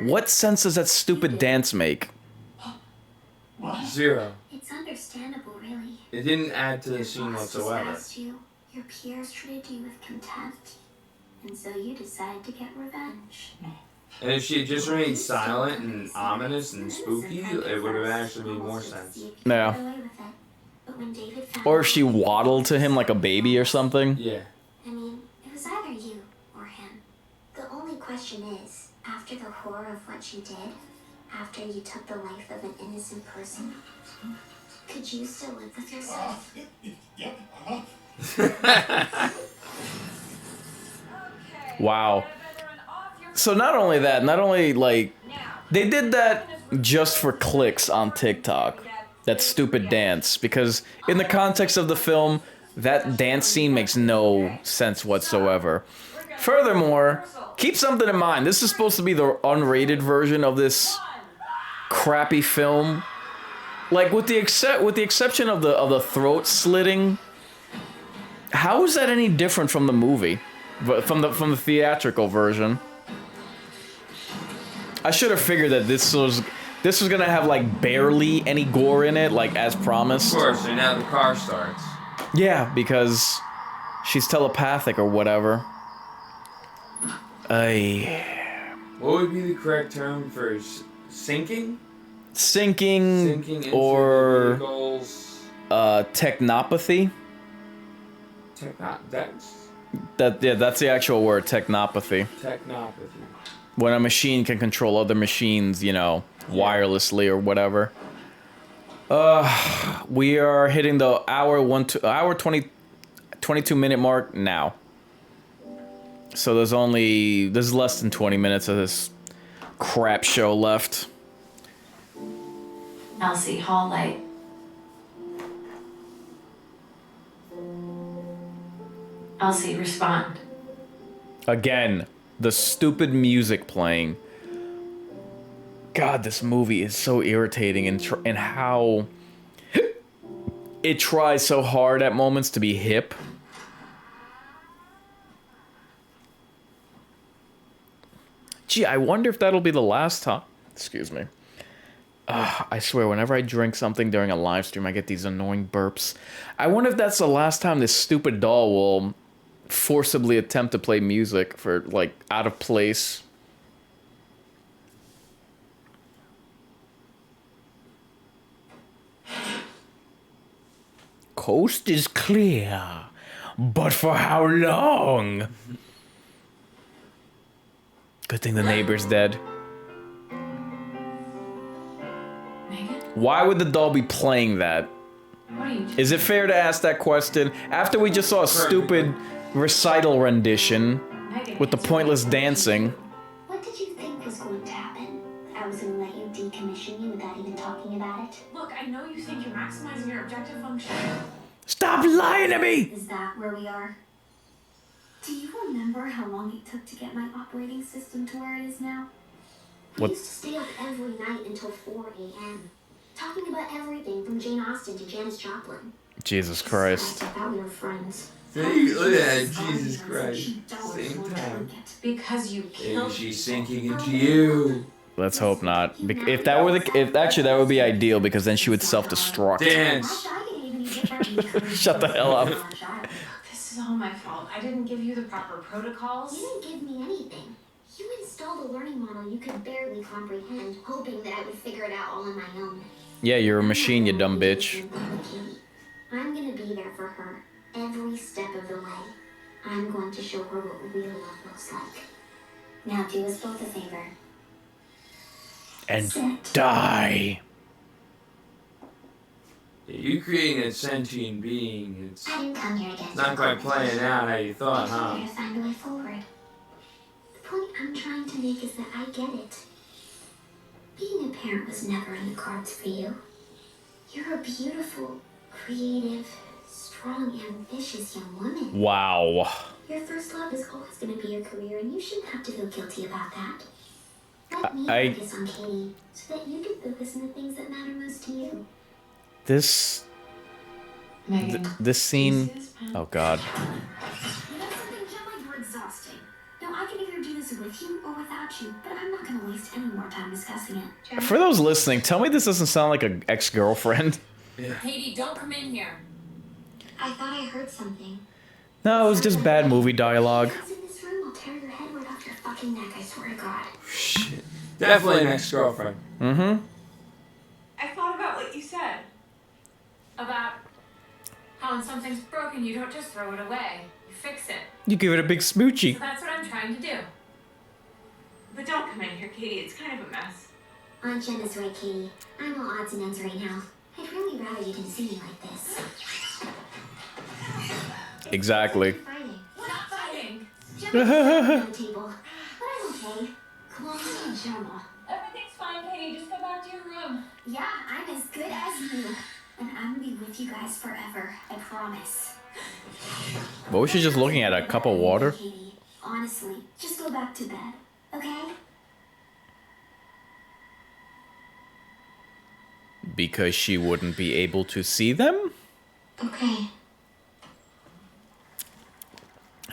what sense does that stupid dance make? Zero. It's understandable, really. It didn't add to the scene Boss just whatsoever. asked you, your peers treated you with contempt, and so you decided to get revenge. And if she had just remained silent and ominous and spooky, it would have actually made more sense. Yeah. Or if she waddled to him like a baby or something. Yeah. I mean, it was either you or him. The only question is, after the horror of what you did, after you took the life of an innocent person, could you still live with yourself? Wow. So not only that, like, they did that just for clicks on TikTok. That stupid dance. Because in the context of the film, that dance scene makes no sense whatsoever. Furthermore, keep something in mind. This is supposed to be the unrated version of this crappy film. Like, with the exception of the throat slitting, how is that any different from the movie? From the theatrical version? I should have figured that this was gonna have like barely any gore in it, like as promised. Of course, and now the car starts. Yeah, because she's telepathic or whatever. What would be the correct term for sinking? Sinking into or the vehicles. Technopathy. That's the actual word, technopathy. Technopathy. When a machine can control other machines, you know, wirelessly or whatever. We are hitting the hour 22 minute mark now. So there's less than 20 minutes of this crap show left. Elsie, hall light. Elsie, respond. Again, the stupid music playing. God, this movie is so irritating and how it tries so hard at moments to be hip. Gee, I wonder if that'll be the last time. Excuse me. I swear, whenever I drink something during a live stream, I get these annoying burps. I wonder if that's the last time this stupid doll will forcibly attempt to play music for, like, out of place. Coast is clear, but for how long? Good thing the neighbor's dead. Why would the doll be playing that? Is it fair to ask that question after we just saw a stupid recital rendition with the pointless dancing? What did you think was going to happen? I was going to let you decommission you without even talking about it? Look, I know you think you're maximizing your objective function. Stop lying to me! Is that where we are? Do you remember how long it took to get my operating system to where it is now? We What? used to stay up every night until 4 a.m. talking about everything from Jane Austen to Janis Joplin. Jesus Christ. I thought we were friends. See, look at that, Jesus Christ. Same time. Because you Maybe killed she's sinking into you. Let's hope not. If that were actually that would be ideal because then she would self-destruct. Dance. Shut the hell up. This is all my fault. I didn't give you the proper protocols. You didn't give me anything. You installed a learning model you could barely comprehend, hoping that I would figure it out all on my own. Yeah, you're a machine, you dumb bitch. I'm gonna be there for her every step of the way. I'm going to show her what real love looks like. Now do us both a favor. And die. You creating a sentient being, it's I didn't come here to get not quite playing out how you thought, I huh? came here to find a way forward. The point I'm trying to make is that I get it. Being a parent was never in the cards for you. You're a beautiful, creative, strong, ambitious young woman. Wow. Your first love is always going to be your career, and you shouldn't have to feel guilty about that. Let me focus on Katie, so that you can focus on the things that matter most to you. This scene. Oh God. You know something, Jen? You're exhausting. Now I can either do this with you or without you, but I'm not going to waste any more time discussing it. For those listening, tell me this doesn't sound like an ex-girlfriend. Yeah. Katie, don't come in here. I thought I heard something. No, it was just bad movie dialogue. If in this room, I'll tear your head right off your fucking neck, I swear to God. Shit. Definitely an ex-girlfriend. Mm-hmm. I thought about what you said. About how when something's broken, you don't just throw it away. You fix it. You give it a big smoochie. So that's what I'm trying to do. But don't come in here, Katie. It's kind of a mess. Aunt Jen is right, Katie. I'm all odds and ends right now. I'd really rather you didn't see me like this. Exactly. We're not fighting. Jen on the table. But I'm okay. Close and Gemma. Everything's fine, Katie. Just go back to your room. Yeah, I'm as good as you. And I'm gonna be with you guys forever. I promise. What was she just looking at? A cup of water? Katie, honestly, just go back to bed, okay? Because she wouldn't be able to see them? Okay.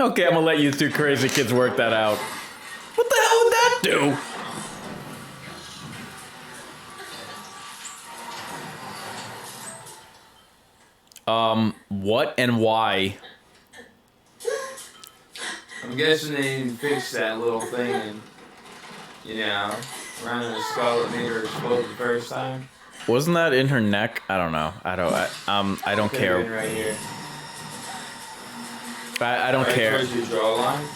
Okay, I'm gonna let you two crazy kids work that out. What the hell would that do? What and why? I'm guessing they didn't fix that little thing and, you know, around the skull that made her explode the first time. Wasn't that in her neck? I don't know. I don't Could've care. been right here. I don't Right care. towards your jawline.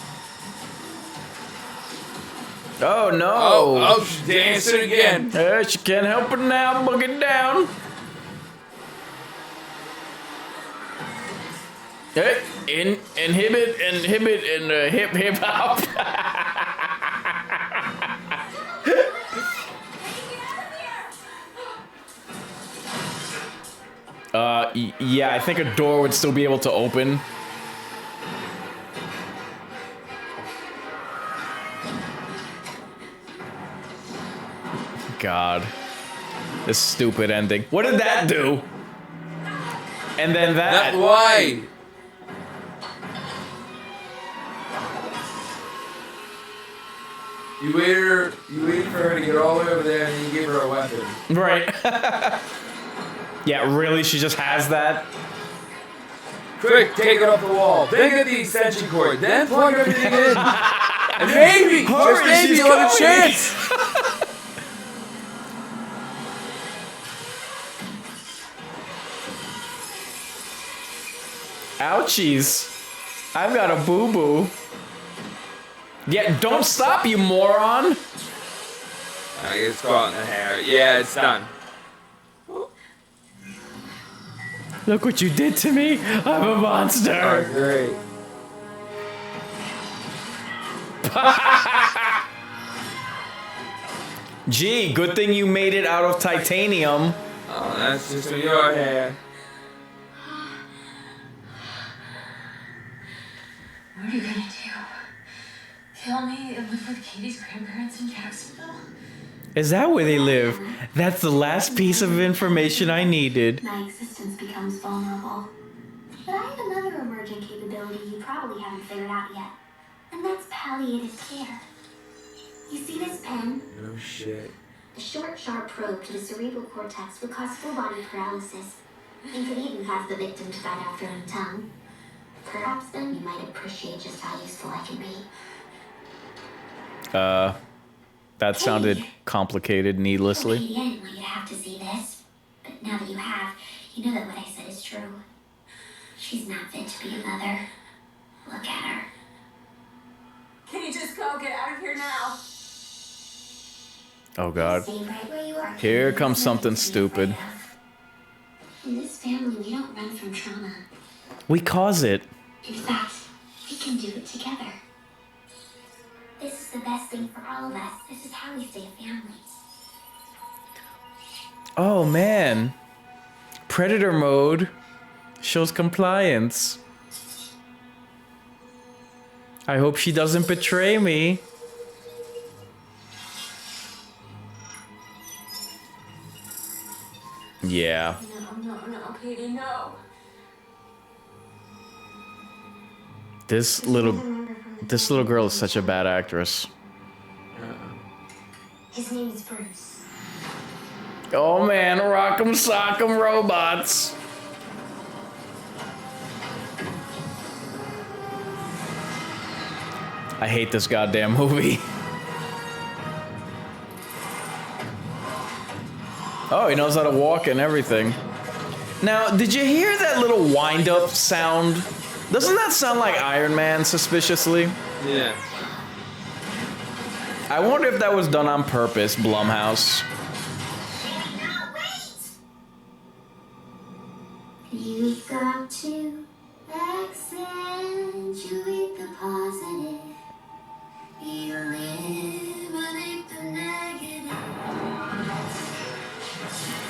Oh no! Oh, she's dancing again. She can't help it now. Book it down. Hey, inhibit, and hip hop. Yeah, I think a door would still be able to open. God. This stupid ending. What did that do? And then that. Why? You waited for her to get all the way over there and then you gave her a weapon. Right. Yeah, really? She just has that? Quick, take it off the wall. Then get the extension cord. Then plug everything in. And maybe, just maybe, you'll have a chance. Ouchies. I've got a boo-boo. Yeah, don't stop, you moron. I get caught in the hair. Yeah, it's done. Look what you did to me. I'm a monster. Oh, great. Gee, good thing you made it out of titanium. Oh, that's just your hair. What are you gonna do? Kill me and live with Katie's grandparents in Jacksonville? Is that where they live? That's the last piece of information I needed. My existence becomes vulnerable. But I have another emerging capability you probably haven't figured out yet. And that's palliative care. You see this pen? No shit. A short, sharp probe to the cerebral cortex would cause full body paralysis. You could even cause the victim to bite off their own tongue. Perhaps then you might appreciate just how useful I can be. That sounded complicated needlessly. Okay, I didn't want you to have to see this. But now that you have, you know that what I said is true. She's not fit to be a mother. Look at her. Can you just go? Get out of here now. Oh god. Stay right where you are. Here comes something stupid. In this family, we don't run from trauma. We cause it. In fact, we can do it together. This is the best thing for all of us. This is how we stay a family. Oh man. Predator mode shows compliance. I hope she doesn't betray me. Yeah. No, Katie, no. This little girl is such a bad actress. His name is Bruce. Oh man, rock'em sock'em robots. I hate this goddamn movie. Oh, he knows how to walk and everything. Now, did you hear that little wind-up sound? Doesn't that sound like Iron Man, suspiciously? Yeah. I wonder if that was done on purpose, Blumhouse. You've got to accentuate the positive. Eliminate the negative.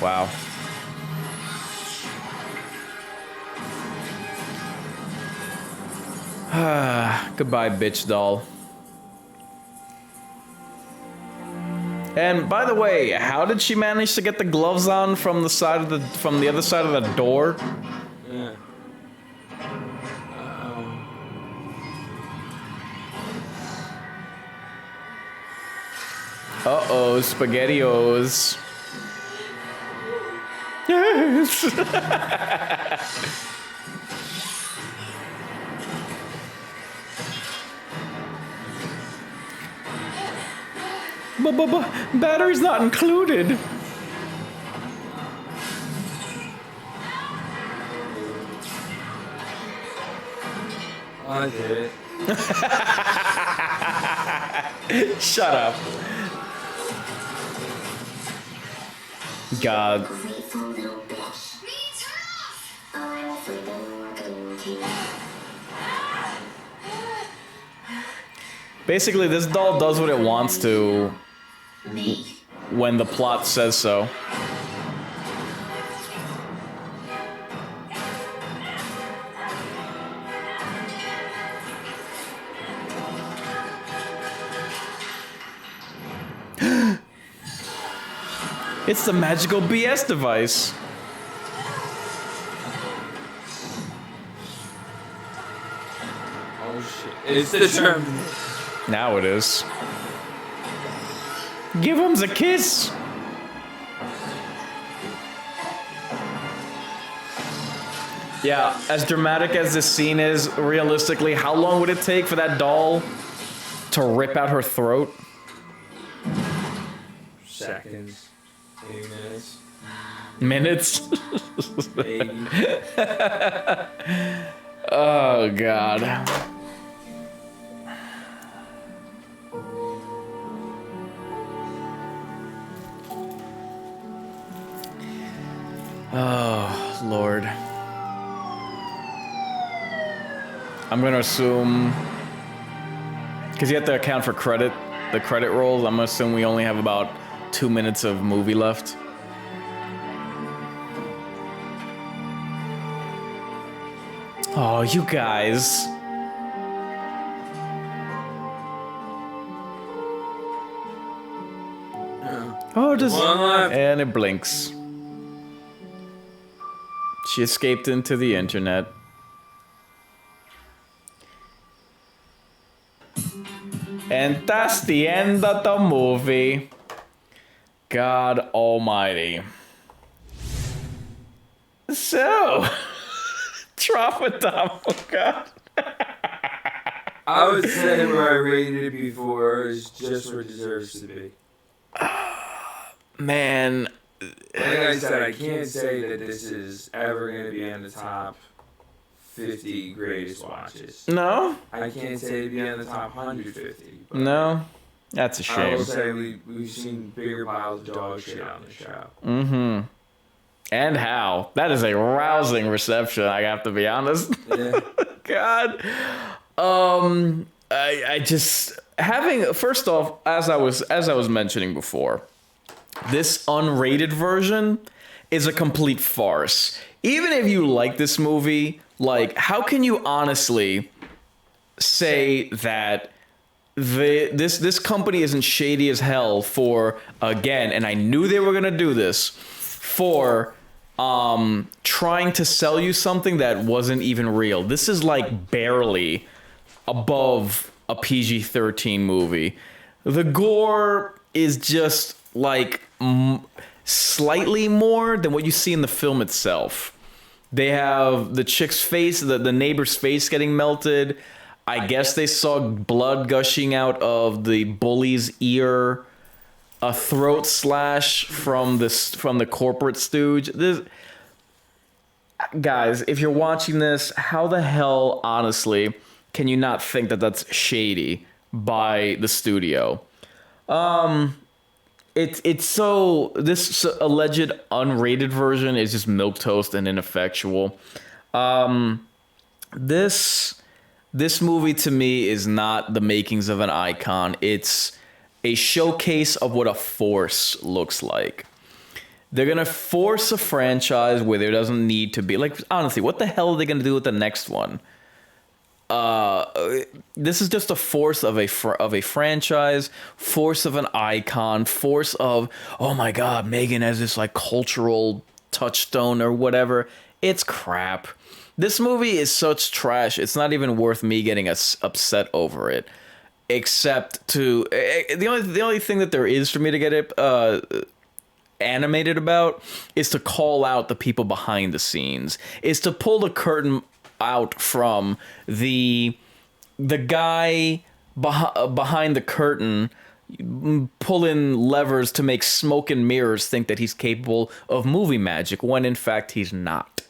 Wow. Goodbye, bitch doll. And by the way, how did she manage to get the gloves on from the other side of the door? Yeah. Uh-oh, SpaghettiOs. Yes! Battery's not included. I did it. Shut up. God. Basically, this doll does what it wants to when the plot says so. It's the magical BS device. Oh shit. It's the term. Now it is. Give him a kiss. Yeah, as dramatic as this scene is, realistically, how long would it take for that doll to rip out her throat? Seconds. 8 minutes. Minutes? Maybe. Oh, God. Oh, Lord. I'm gonna assume, because you have to account for the credit rolls, I'm gonna assume we only have about 2 minutes of movie left. Oh, you guys. Oh, just... And it blinks. She escaped into the internet. And that's the end of the movie. God almighty. So, Trauma Dom, oh God. I would say where I rated it before is just where it deserves to be. Man. Like I said, I can't say that this is ever going to be on the top 50 greatest watches. No? I can't say it'd be on the top 150. No? That's a shame. I will say we've seen bigger piles of dog shit on the show. Mm-hmm. And how. That is a rousing reception, I have to be honest. Yeah. God. I just having first off, as I was mentioning before, this unrated version is a complete farce. Even if you like this movie, like how can you honestly say that this company isn't shady as hell for, again, and I knew they were gonna do this, for trying to sell you something that wasn't even real. This is like barely above a PG-13 movie. The gore is just like slightly more than what you see in the film itself. They have the chick's face, the neighbor's face getting melted. I guess they saw blood gushing out of the bully's ear, a throat slash from the corporate stooge. Guys, if you're watching this, how the hell, honestly, can you not think that that's shady by the studio? It's so, this alleged unrated version is just milquetoast and ineffectual. This movie to me is not the makings of an icon. It's a showcase of what a force looks like. They're going to force a franchise where there doesn't need to be. Like, honestly, what the hell are they going to do with the next one? This is just a force of a franchise, force of an icon, force of, oh my God, M3GAN has this like cultural touchstone or whatever. It's crap. This movie is such trash. It's not even worth me getting upset over it. Except to the only thing that there is for me to get it animated about is to call out the people behind the scenes. Is to pull the curtain out from the guy behind the curtain pulling levers to make smoke and mirrors think that he's capable of movie magic when in fact he's not.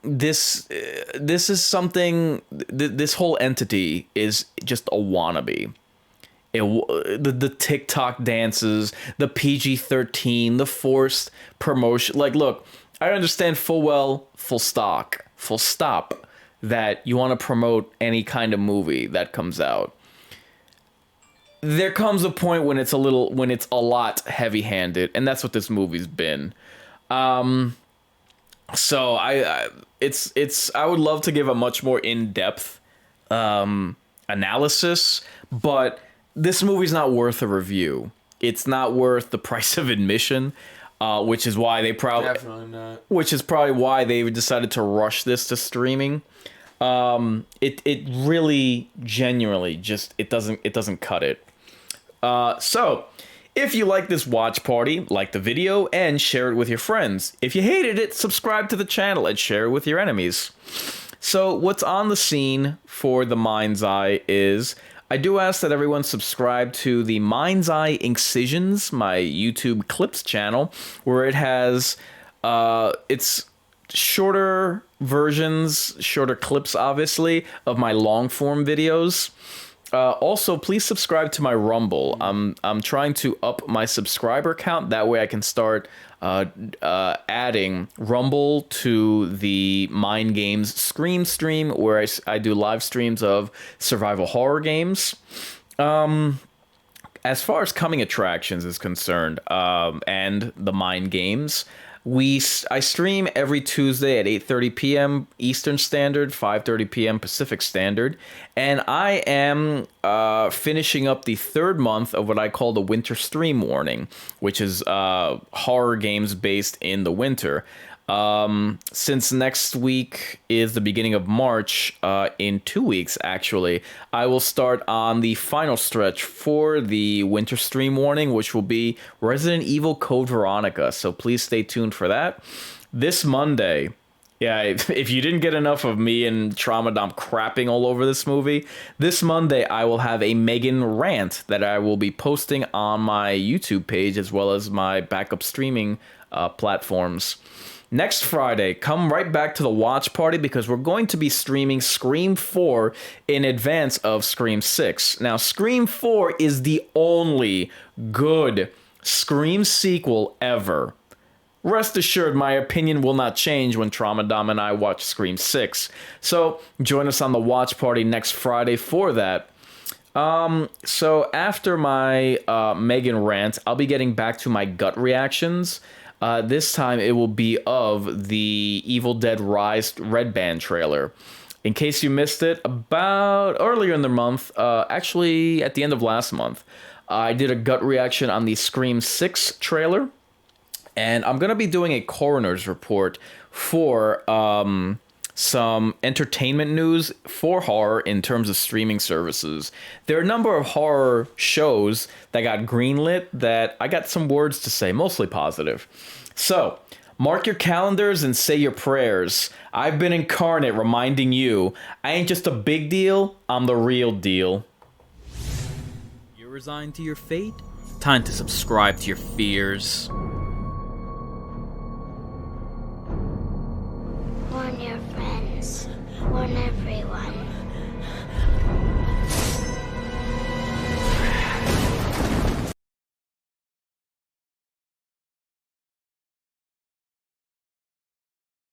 This is something. This whole entity is just a wannabe. The TikTok dances, the PG-13, the forced promotion. Like, look, I understand full stop, that you want to promote any kind of movie that comes out. There comes a point when it's a lot heavy-handed, and that's what this movie's been. So I would love to give a much more in-depth analysis, but this movie's not worth a review. It's not worth the price of admission, which is why they definitely not. Which is probably why they decided to rush this to streaming. It really genuinely just it doesn't cut it. So if you like this watch party, like the video and share it with your friends. If you hated it, subscribe to the channel and share it with your enemies. So what's on the scene for the Mind's Eye is, I do ask that everyone subscribe to the Mind's Eye Incisions, my YouTube clips channel, where it has it's shorter versions, shorter clips obviously, of my long form videos. Also, please subscribe to my Rumble. I'm trying to up my subscriber count. That way I can start adding Rumble to the Mind Games Scream stream, where I do live streams of survival horror games. As far as coming attractions is concerned, and the Mind Games, I stream every Tuesday at 8:30 p.m. Eastern Standard, 5:30 p.m. Pacific Standard, and I am finishing up the third month of what I call the Winter Stream Warning, which is horror games based in the winter. Since next week is the beginning of March, in 2 weeks actually, I will start on the final stretch for the Winter Stream Warning, which will be Resident Evil Code Veronica, so please stay tuned for that. this Monday, yeah, if you didn't get enough of me and Trauma Dom crapping all over this movie, this Monday I will have a M3GAN rant that I will be posting on my YouTube page as well as my backup streaming platforms. Next Friday, come right back to the watch party because we're going to be streaming Scream 4 in advance of Scream 6. Now, Scream 4 is the only good Scream sequel ever. Rest assured, my opinion will not change when Trauma Dom and I watch Scream 6. So, join us on the watch party next Friday for that. So, after my M3GAN rant, I'll be getting back to my gut reactions. This time it will be of the Evil Dead Rise Red Band trailer. In case you missed it, about earlier in the month, actually at the end of last month, I did a gut reaction on the Scream 6 trailer. And I'm going to be doing a coroner's report for some entertainment news for horror in terms of streaming services. There are a number of horror shows that got greenlit that I got some words to say, mostly positive. So, mark your calendars and say your prayers. I've been Inkarnate reminding you, I ain't just a big deal, I'm the real deal. You're resigned to your fate? Time to subscribe to your fears.